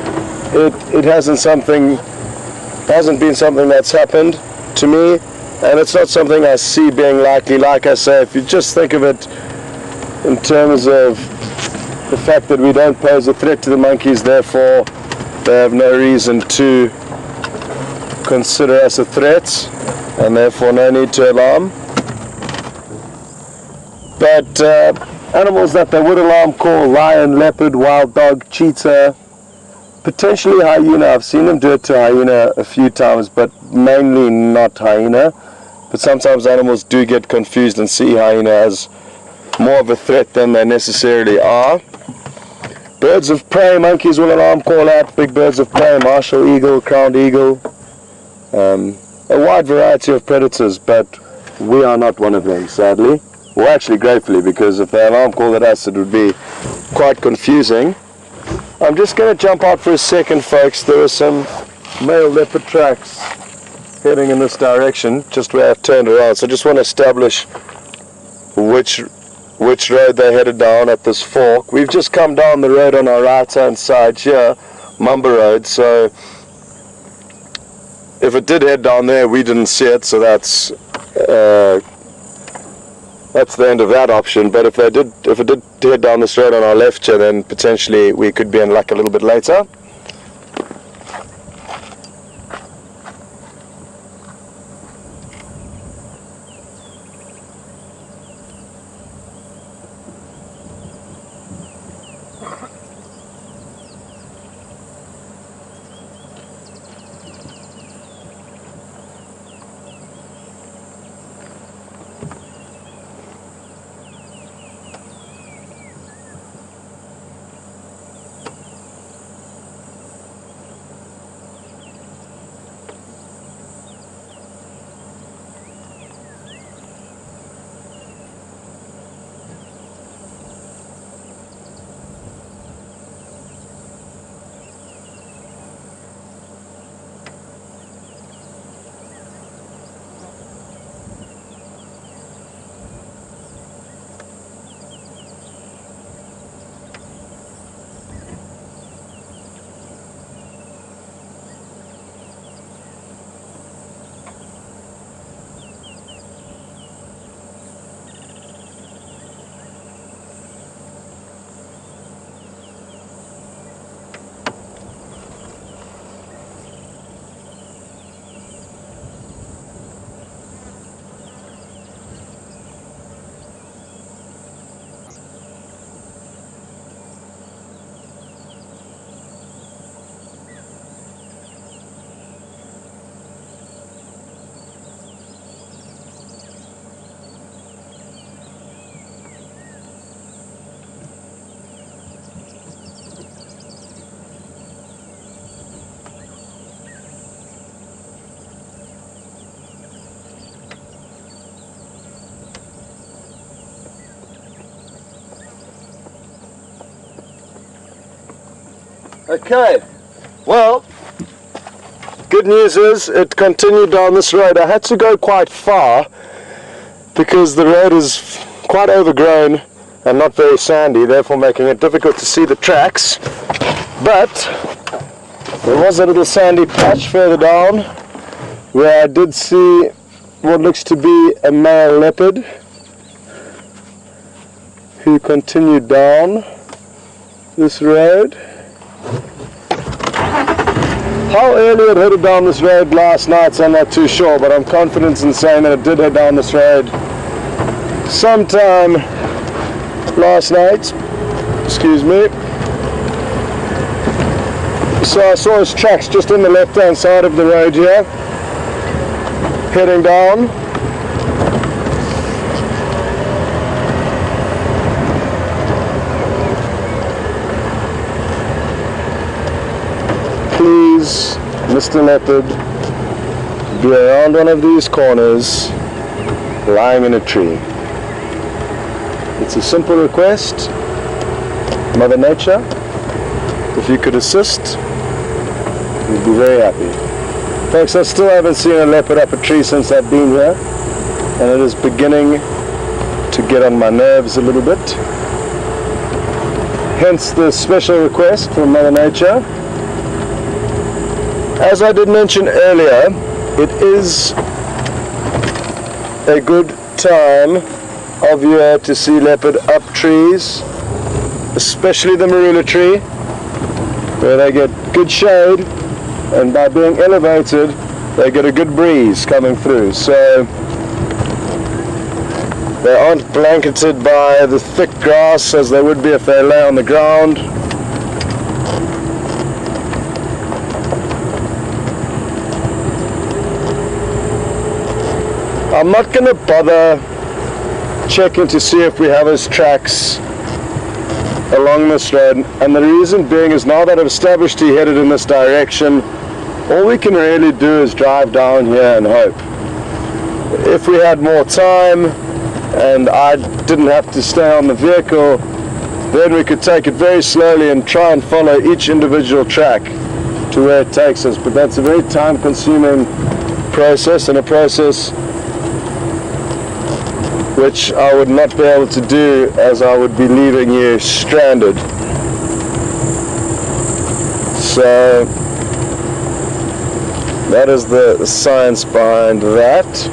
Speaker 2: it hasn't been something that's happened to me, and it's not something I see being likely. Like I say, if you just think of it in terms of the fact that we don't pose a threat to the monkeys, therefore they have no reason to consider us a threat, and therefore no need to alarm. But animals that they would alarm call: lion, leopard, wild dog, cheetah, potentially hyena. I've seen them do it to hyena a few times, but mainly not hyena. But sometimes animals do get confused and see hyena as more of a threat than they necessarily are. Birds of prey, monkeys will alarm call out. Big birds of prey: martial eagle, crowned eagle, a wide variety of predators, but we are not one of them, sadly. Well, actually gratefully, because if they alarm called at us, it would be quite confusing. I'm just going to jump out for a second, folks. There are some male leopard tracks heading in this direction, just where I've turned around. So I just want to establish which road they headed down at this fork. We've just come down the road on our right hand side here, Mamba Road, so if it did head down there, we didn't see it, so that's the end of that option. But if it did head down this road on our left here, then potentially we could be in luck a little bit later. Okay, well, good news is it continued down this road. I had to go quite far because the road is quite overgrown and not very sandy, therefore making it difficult to see the tracks. But there was a little sandy patch further down where I did see what looks to be a male leopard who continued down this road. How early it headed down this road last night, so I'm not too sure, but I'm confident in saying that it did head down this road sometime last night. Excuse me. So I saw his tracks just on the left hand side of the road here, heading down. Please, Mr. Leopard, be around one of these corners, lying in a tree. It's a simple request. Mother Nature, if you could assist, He'd be very happy. Folks, I still haven't seen a leopard up a tree since I've been here, and it is beginning to get on my nerves a little bit. Hence the special request from Mother Nature. As I did mention earlier, it is a good time of year to see leopard up trees, especially the marula tree, where they get good shade, and by being elevated they get a good breeze coming through, so they aren't blanketed by the thick grass as they would be if they lay on the ground. I'm not going to bother checking to see if we have his tracks along this road, and the reason being is now that I've established he headed in this direction, all we can really do is drive down here and hope. If we had more time and I didn't have to stay on the vehicle, then we could take it very slowly and try and follow each individual track to where it takes us, but that's a very time-consuming process, and a process which I would not be able to do, as I would be leaving you stranded. So that is the science behind that.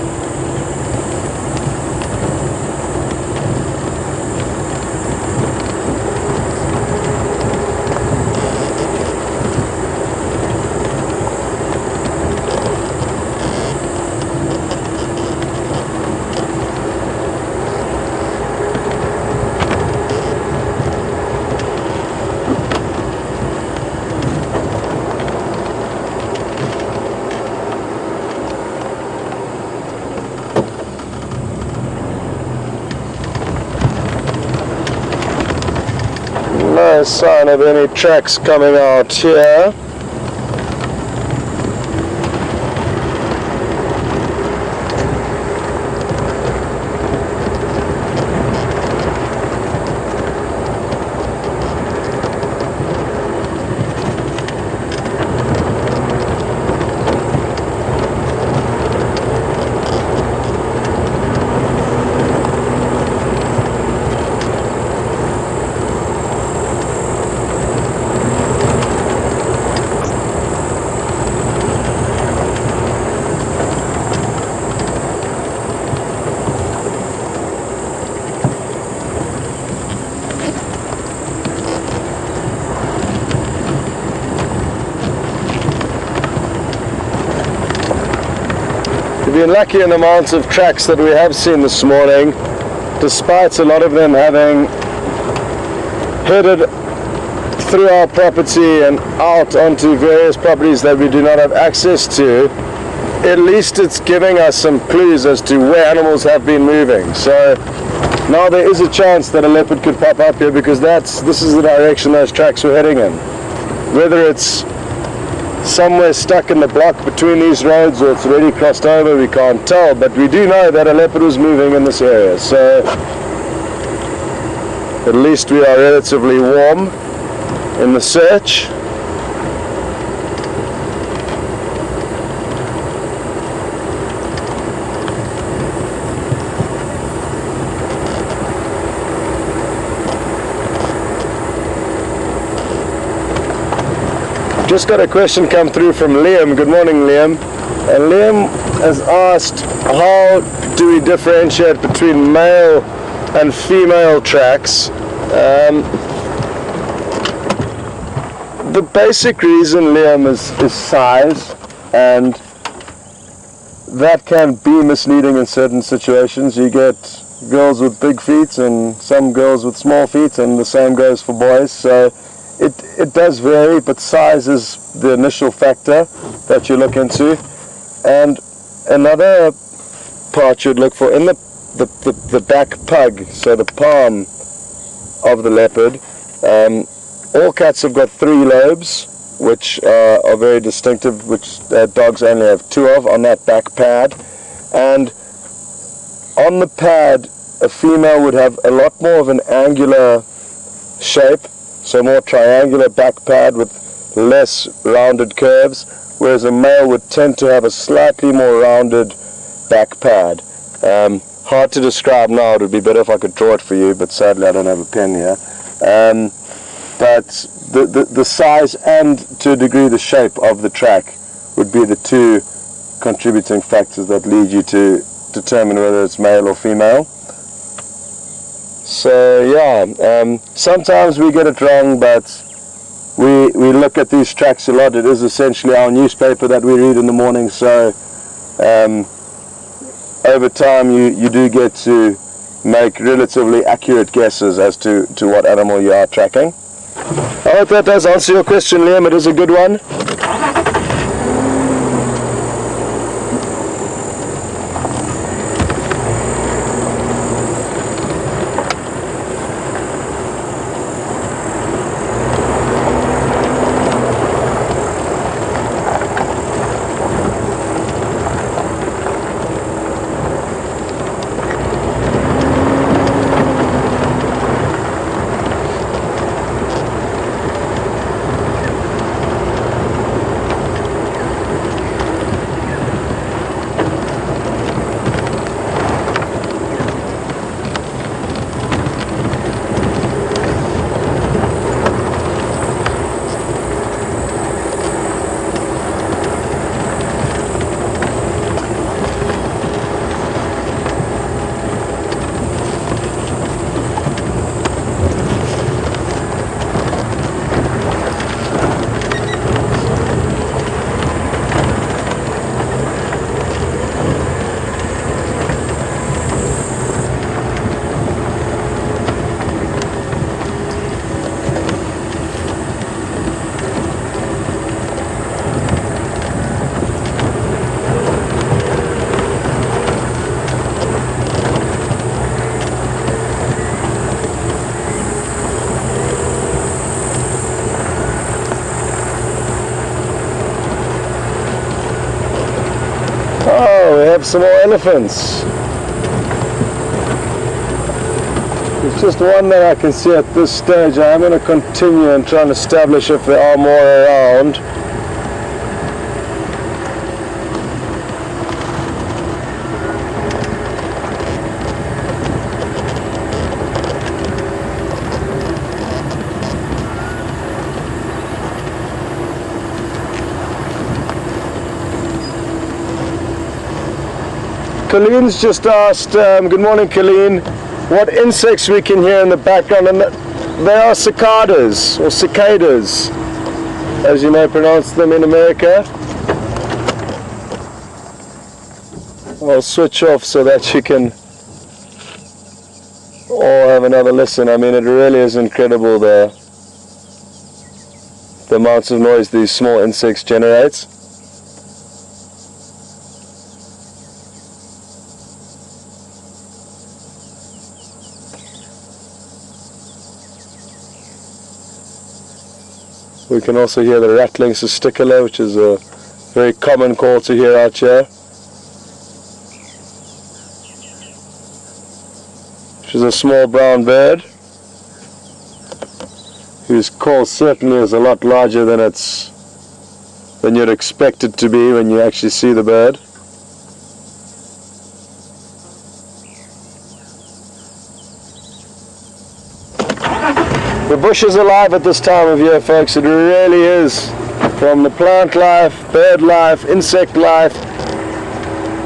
Speaker 2: No sign of any tracks coming out here. We've been lucky in the amount of tracks that we have seen this morning, despite a lot of them having headed through our property and out onto various properties that we do not have access to. At least it's giving us some clues as to where animals have been moving. So now there is a chance that a leopard could pop up here, because this is the direction those tracks were heading in. Whether it's somewhere stuck in the block between these roads or it's already crossed over, we can't tell, but we do know that a leopard was moving in this area, so at least we are relatively warm in the search. Just got a question come through from Liam. Good morning, Liam. And Liam has asked, how do we differentiate between male and female tracks? The basic reason, Liam, is size, and that can be misleading in certain situations. You get girls with big feet and some girls with small feet, and the same goes for boys. So it does vary, but size is the initial factor that you look into. And another part you'd look for in the back pug, so the palm of the leopard. All cats have got 3 lobes, which are very distinctive, which dogs only have 2 of on that back pad. And on the pad, a female would have a lot more of an angular shape, so more triangular back pad with less rounded curves, whereas a male would tend to have a slightly more rounded back pad. Hard to describe now. It would be better if I could draw it for you, but sadly I don't have a pen here. But the size and to a degree the shape of the track would be the two contributing factors that lead you to determine whether it's male or female. So yeah, sometimes we get it wrong, but we look at these tracks a lot. It is essentially our newspaper that we read in the morning, so over time you do get to make relatively accurate guesses as to what animal you are tracking. I hope that does answer your question, Liam. It is a good one. Some more elephants. It's just one that I can see at this stage. I'm going to continue and try and establish if there are more around. Colleen's just asked, good morning Colleen, what insects we can hear in the background, and they are cicadas, or cicadas, as you may pronounce them in America. I'll switch off so that you can all have another listen. I mean, it really is incredible the amounts of noise these small insects generate. We can also hear the rattling cisticola, which is a very common call to hear out here. Which is a small brown bird, whose call certainly is a lot larger than you'd expect it to be when you actually see the bird. The bush is alive at this time of year, folks. It really is. From the plant life, bird life, insect life,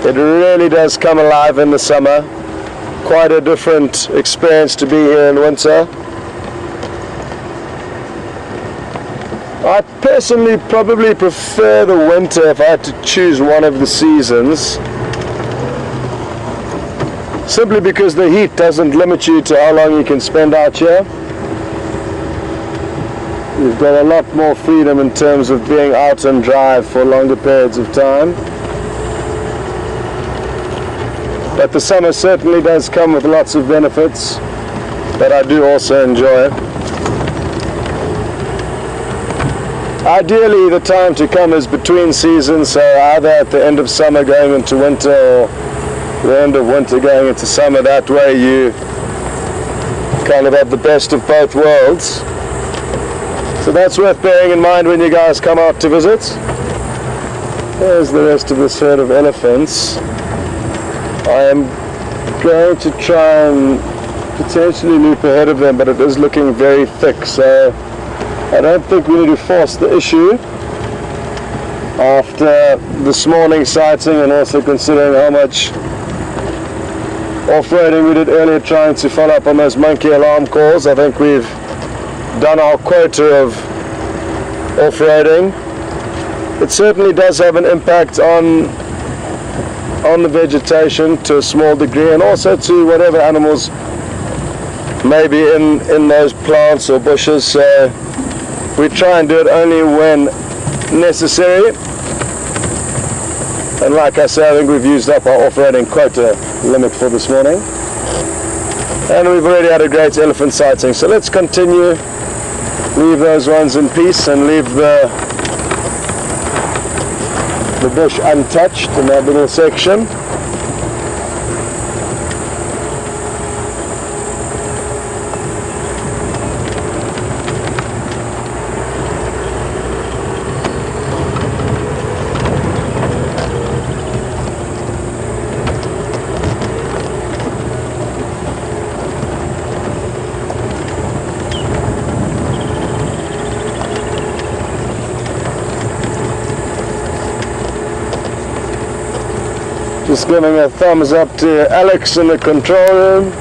Speaker 2: it really does come alive in the summer. Quite a different experience to be here in winter. I personally probably prefer the winter if I had to choose one of the seasons. Simply because the heat doesn't limit you to how long you can spend out here. You've got a lot more freedom in terms of being out and drive for longer periods of time. But the summer certainly does come with lots of benefits that I do also enjoy. Ideally, the time to come is between seasons, so either at the end of summer going into winter, or the end of winter going into summer. That way you kind of have the best of both worlds. So that's worth bearing in mind when you guys come out to visit. There's the rest of this herd of elephants. I am going to try and potentially loop ahead of them, but it is looking very thick, so I don't think we need to force the issue after this morning's sighting, and also considering how much off-roading we did earlier trying to follow up on those monkey alarm calls. I think we've done our quota of off-roading. It certainly does have an impact on the vegetation to a small degree, and also to whatever animals may be in those plants or bushes, so we try and do it only when necessary. And like I say, I think we've used up our off-roading quota limit for this morning, and we've already had a great elephant sighting, so let's continue, leave those ones in peace and leave the bush untouched in that little section. Just giving a thumbs up to Alex in the control room.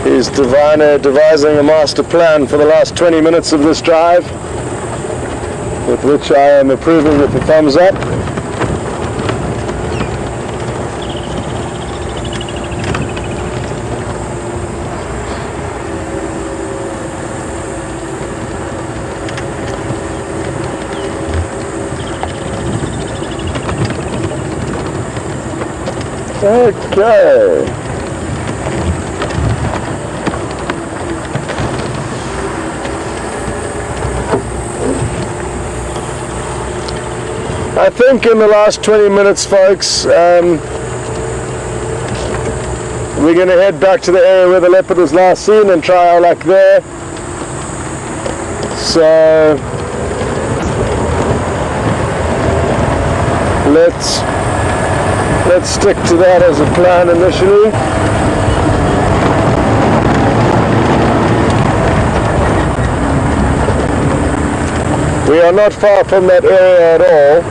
Speaker 2: He's devising a master plan for the last 20 minutes of this drive, with which I am approving with a thumbs up. Okay. I think in the last 20 minutes, folks, we're going to head back to the area where the leopard was last seen and try our luck there. So let's stick to that as a plan initially. We are not far from that area at all.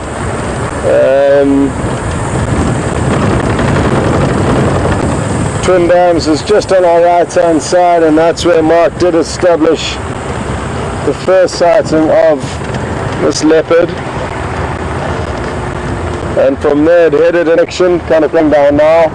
Speaker 2: Twin Dams is just on our right hand side, and that's where Marc did establish the first sighting of this leopard. And from there it headed in action, kind of coming down now.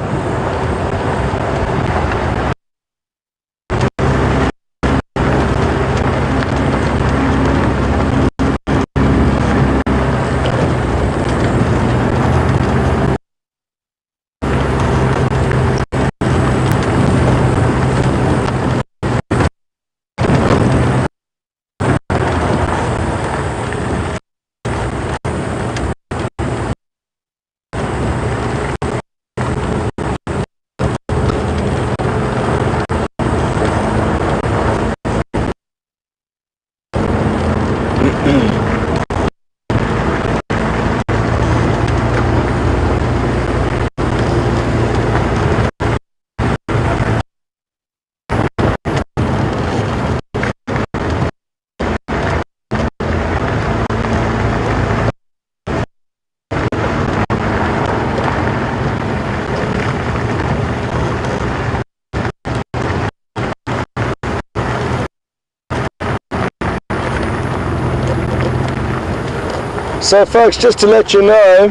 Speaker 2: So folks, just to let you know,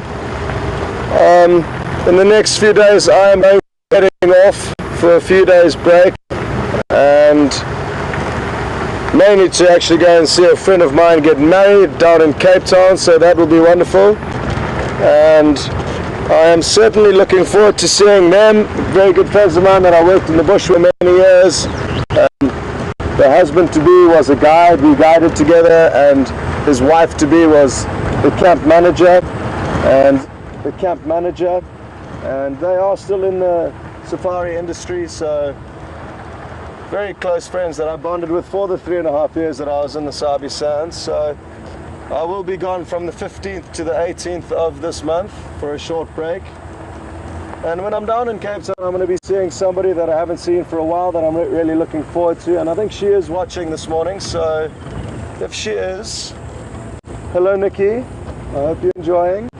Speaker 2: in the next few days I am heading off for a few days break, and mainly to actually go and see a friend of mine get married down in Cape Town, so that will be wonderful. And I am certainly looking forward to seeing them. Very good friends of mine that I worked in the bush for many years. The husband-to-be was a guide, we guided together, and his wife-to-be was the camp manager, and they are still in the safari industry, so very close friends that I bonded with for the 3.5 years that I was in the Sabi Sands. So I will be gone from the 15th to the 18th of this month for a short break. And when I'm down in Cape Town, I'm going to be seeing somebody that I haven't seen for a while that I'm really looking forward to. And I think she is watching this morning, so if she is, hello Nikki, I hope you're enjoying.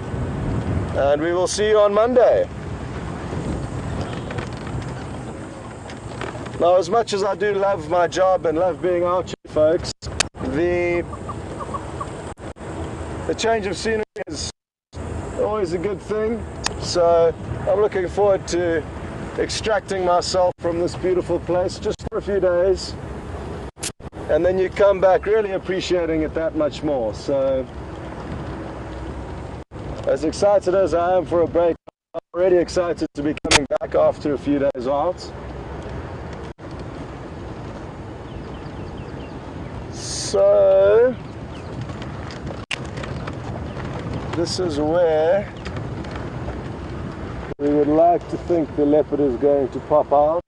Speaker 2: And we will see you on Monday. Now, as much as I do love my job and love being out here, folks, the change of scenery is always a good thing. So I'm looking forward to extracting myself from this beautiful place just for a few days, and then you come back really appreciating it that much more. So as excited as I am for a break, I'm already excited to be coming back after a few days out. So this is where we would like to think the leopard is going to pop out.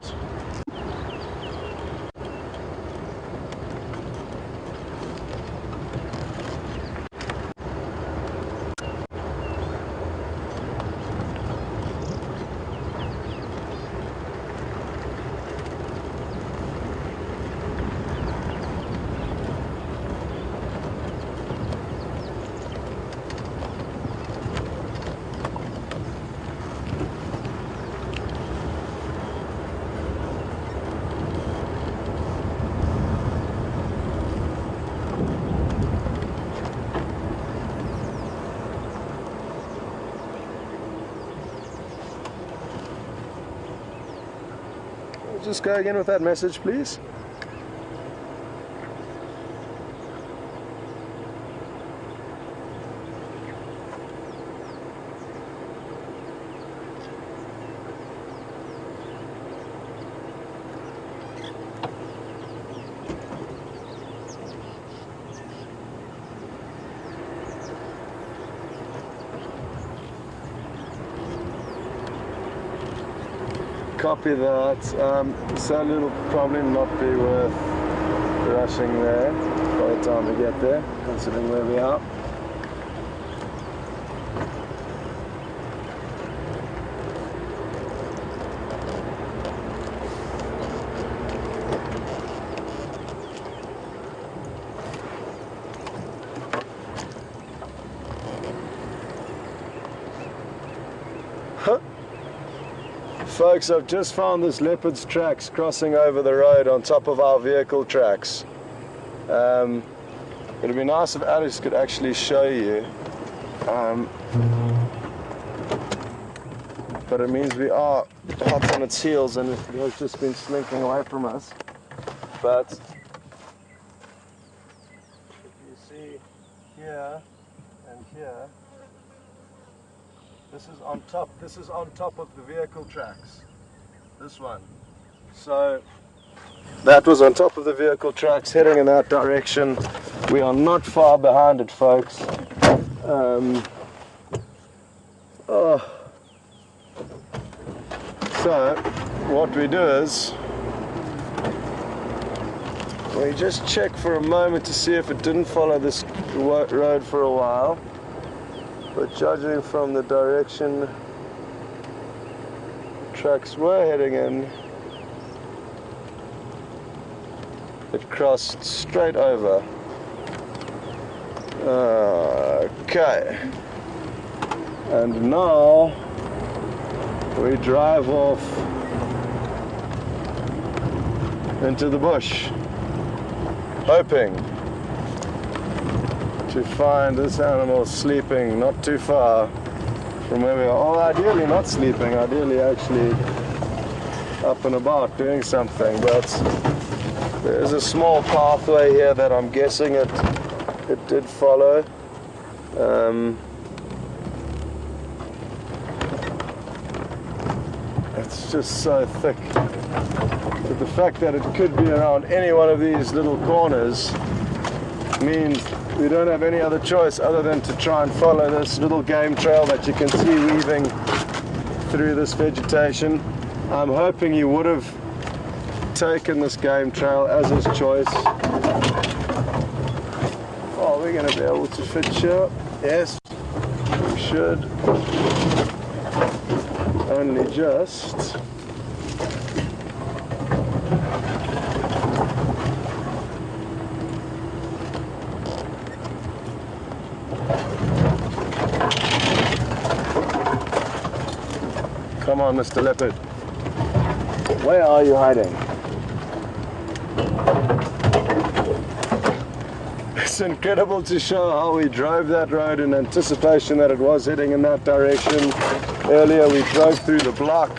Speaker 2: Just go again with that message, please. Copy that. So it'll probably not be worth rushing there by the time we get there, considering where we are. Folks, I've just found this leopard's tracks crossing over the road on top of our vehicle tracks. It'd be nice if Alice could actually show you. But it means we are hot on its heels and it has just been slinking away from us. But if you see here and here, this is on top of the vehicle tracks. This one. So that was on top of the vehicle tracks heading in that direction. We are not far behind it, folks. So what we do is we just check for a moment to see if it didn't follow this road for a while. But judging from the direction tracks were heading in, it crossed straight over. Okay. And now we drive off into the bush, hoping to find this animal sleeping not too far from where we are. Oh, ideally not sleeping, ideally actually up and about doing something, but there's a small pathway here that I'm guessing it did follow. It's just so thick. But the fact that it could be around any one of these little corners means we don't have any other choice other than to try and follow this little game trail that you can see weaving through this vegetation. I'm hoping you would have taken this game trail as his choice. Oh, we're going to be able to fit here. Yes, we should. Only just. Come on, Mr. Leopard. Where are you hiding? It's incredible to show how we drove that road in anticipation that it was heading in that direction. Earlier we drove through the block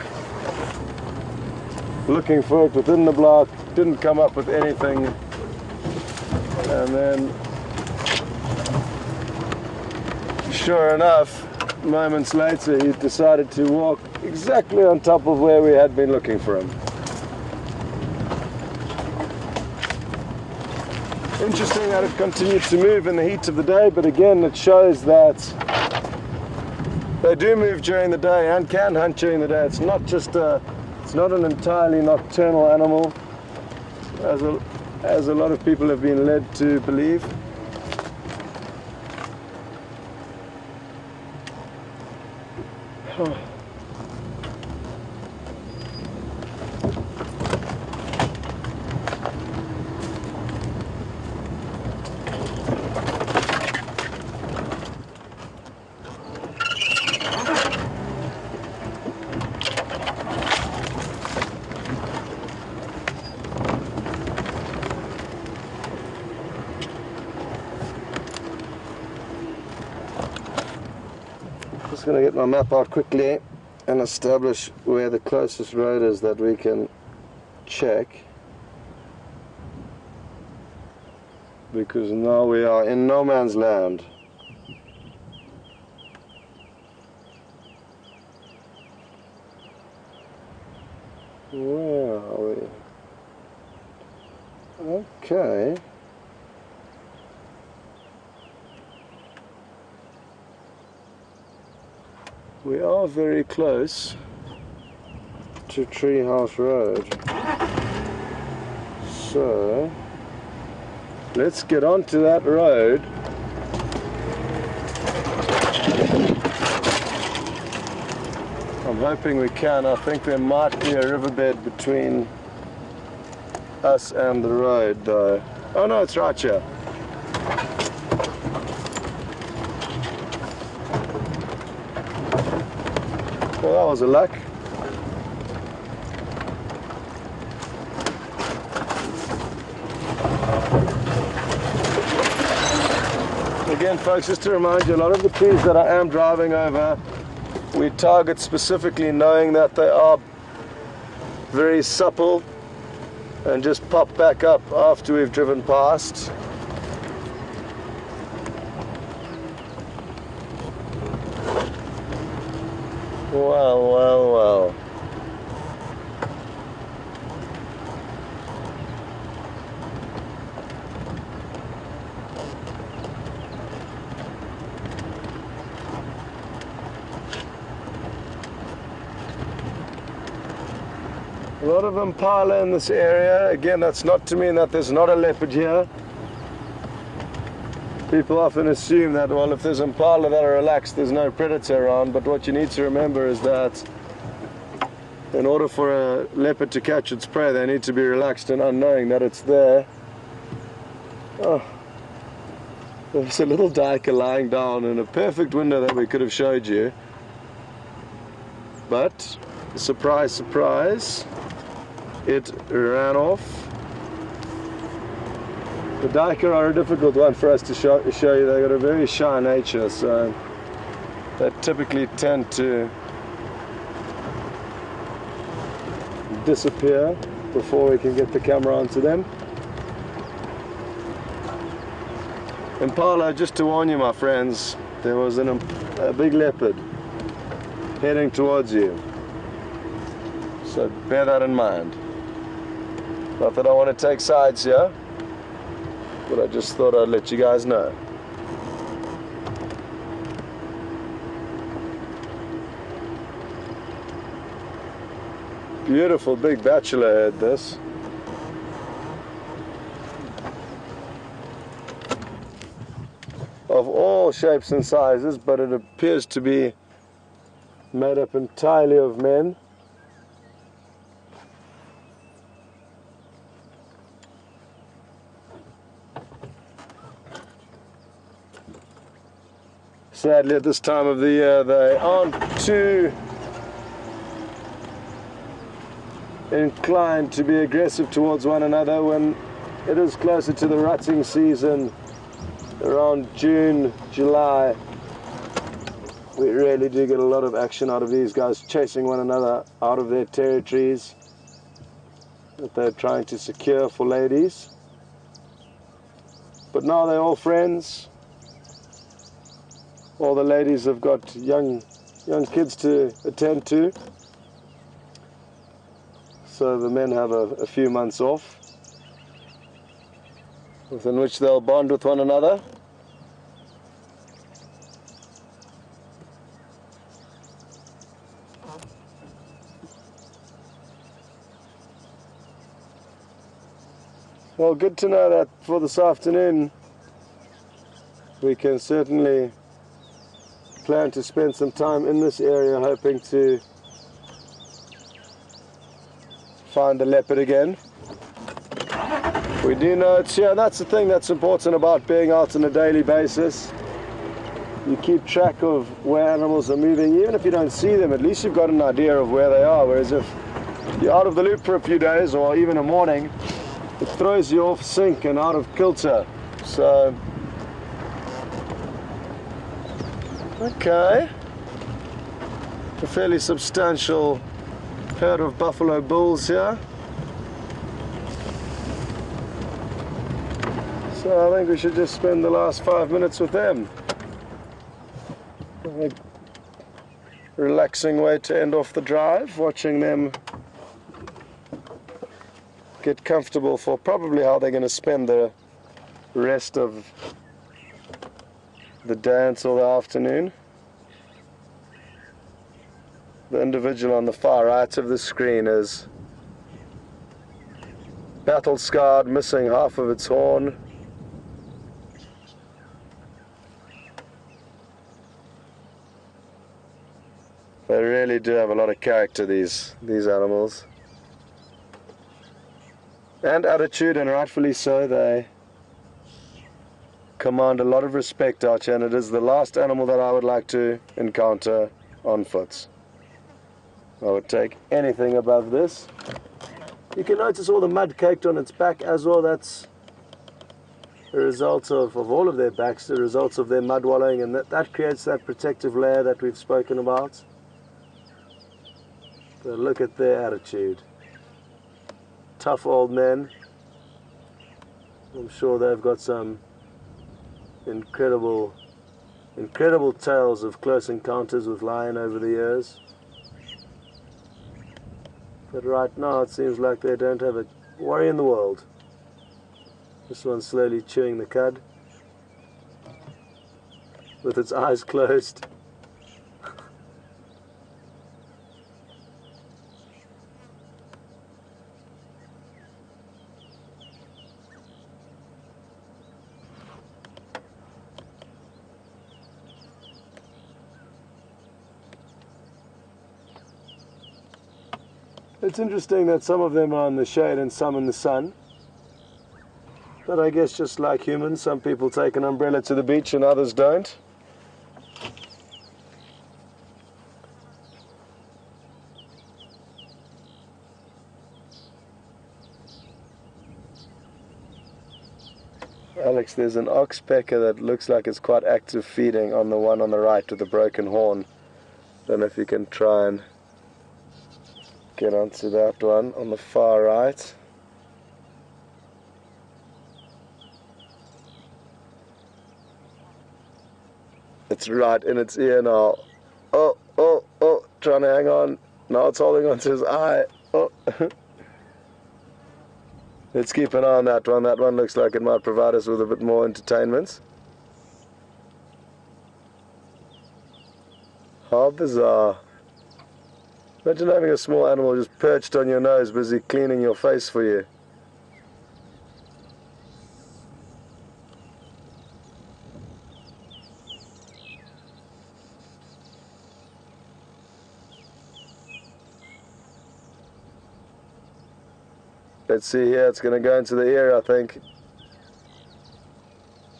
Speaker 2: looking for it within the block, didn't come up with anything, and then sure enough, moments later he decided to walk exactly on top of where we had been looking for him. Interesting that it continued to move in the heat of the day, but again it shows that they do move during the day and can hunt during the day. It's not just it's not an entirely nocturnal animal, as a lot of people have been led to believe. Just going to get my map out quickly and establish where the closest road is that we can check, because now we are in no man's land. Where are we? Okay. We are very close to Treehouse Road, so let's get onto that road I'm hoping we can. I think there might be a riverbed between us and the road though. Oh no, it's right here. Well, that was a luck. Again folks, just to remind you, a lot of the trees that I am driving over, we target specifically knowing that they are very supple and just pop back up after we've driven past. Well, well, well. A lot of impala in this area. Again, that's not to mean that there's not a leopard here. People often assume that, well, if there's impala that are relaxed, there's no predator around, but what you need to remember is that in order for a leopard to catch its prey, they need to be relaxed and unknowing that it's there. Oh, there's a little duiker lying down in a perfect window that we could have showed you, but surprise, surprise, it ran off. The duiker are a difficult one for us to show you. They've got a very shy nature, so they typically tend to disappear before we can get the camera onto them. Impala, just to warn you my friends, there was a big leopard heading towards you, so bear that in mind. Not that I want to take sides here, but I just thought I'd let you guys know. Beautiful big bachelor head, this. of all shapes and sizes, but it appears to be made up entirely of men. Sadly, at this time of the year, they aren't too inclined to be aggressive towards one another. When it is closer to the rutting season, around June, July, we really do get a lot of action out of these guys chasing one another out of their territories that they're trying to secure for ladies. But now they're all friends. All the ladies have got young kids to attend to, so the men have a few months off within which they'll bond with one another. Well, good to know that for this afternoon we can certainly plan to spend some time in this area, hoping to find the leopard again. We do know it's here, and that's the thing that's important about being out on a daily basis. You keep track of where animals are moving. Even if you don't see them, at least you've got an idea of where they are, whereas if you're out of the loop for a few days or even a morning, it throws you off sync and out of kilter. So okay, a fairly substantial herd of buffalo bulls here. So I think we should just spend the last 5 minutes with them. A relaxing way to end off the drive, watching them get comfortable for probably how they're going to spend the rest of the day until the afternoon. The individual on the far right of the screen is battle scarred, missing half of its horn. They really do have a lot of character, these animals. And attitude, and rightfully so. They command a lot of respect out here, and it is the last animal that I would like to encounter on foot. I would take anything above this. You can notice all the mud caked on its back as well. That's the result of all of their backs, the results of their mud wallowing, and that creates that protective layer that we've spoken about. But look at their attitude. Tough old men. I'm sure they've got some incredible tales of close encounters with lion over the years. But right now it seems like they don't have a worry in the world. This one's slowly chewing the cud with its eyes closed. It's interesting that some of them are in the shade and some in the sun. But I guess just like humans, some people take an umbrella to the beach and others don't. Alex, there's an oxpecker that looks like it's quite active feeding on the one on the right with the broken horn. Don't know if you can try and get onto that one on the far right. It's right in its ear now. Oh, trying to hang on. Now it's holding onto his eye. Oh. Let's keep an eye on that one. That one looks like it might provide us with a bit more entertainment. How bizarre. Imagine having a small animal just perched on your nose, busy cleaning your face for you. Let's see here, it's going to go into the ear, I think.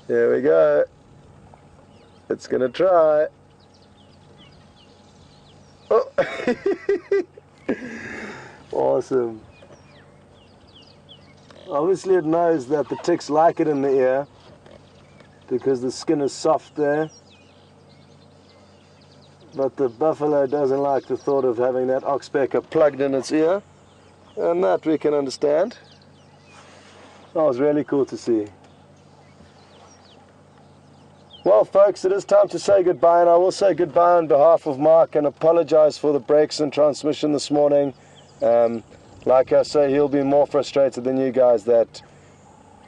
Speaker 2: Here we go. It's going to try. Oh! Awesome. Obviously it knows that the ticks like it in the ear because the skin is soft there. But the buffalo doesn't like the thought of having that oxpecker plugged in its ear. And that we can understand. That was really cool to see. Well folks, it is time to say goodbye, and I will say goodbye on behalf of Marc and apologize for the breaks in transmission this morning. Like I say, he'll be more frustrated than you guys that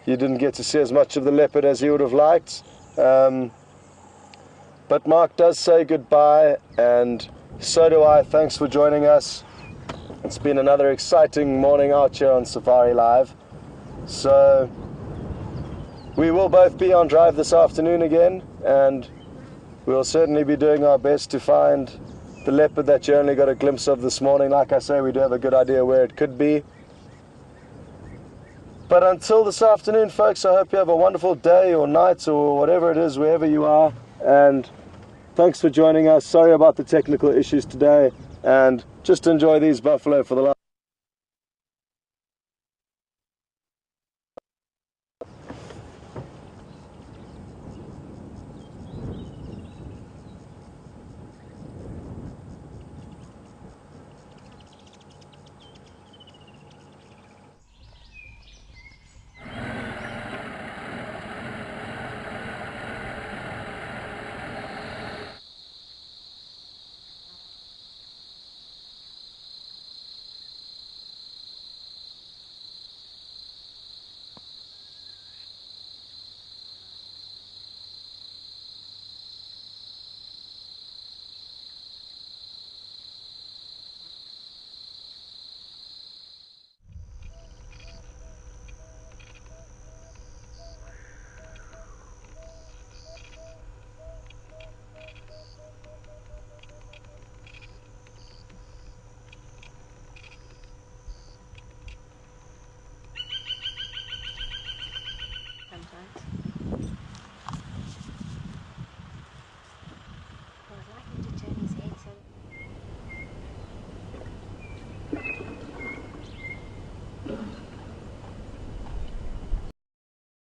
Speaker 2: you didn't get to see as much of the leopard as he would have liked. But Marc does say goodbye, and so do I. Thanks for joining us. It's been another exciting morning out here on Safari Live. So we will both be on drive this afternoon again, and we'll certainly be doing our best to find the leopard that you only got a glimpse of this morning. Like I say, we do have a good idea where it could be. But until this afternoon, folks, I hope you have a wonderful day or night or whatever it is, wherever you are. And thanks for joining us. Sorry about the technical issues today. And just enjoy these buffalo for the last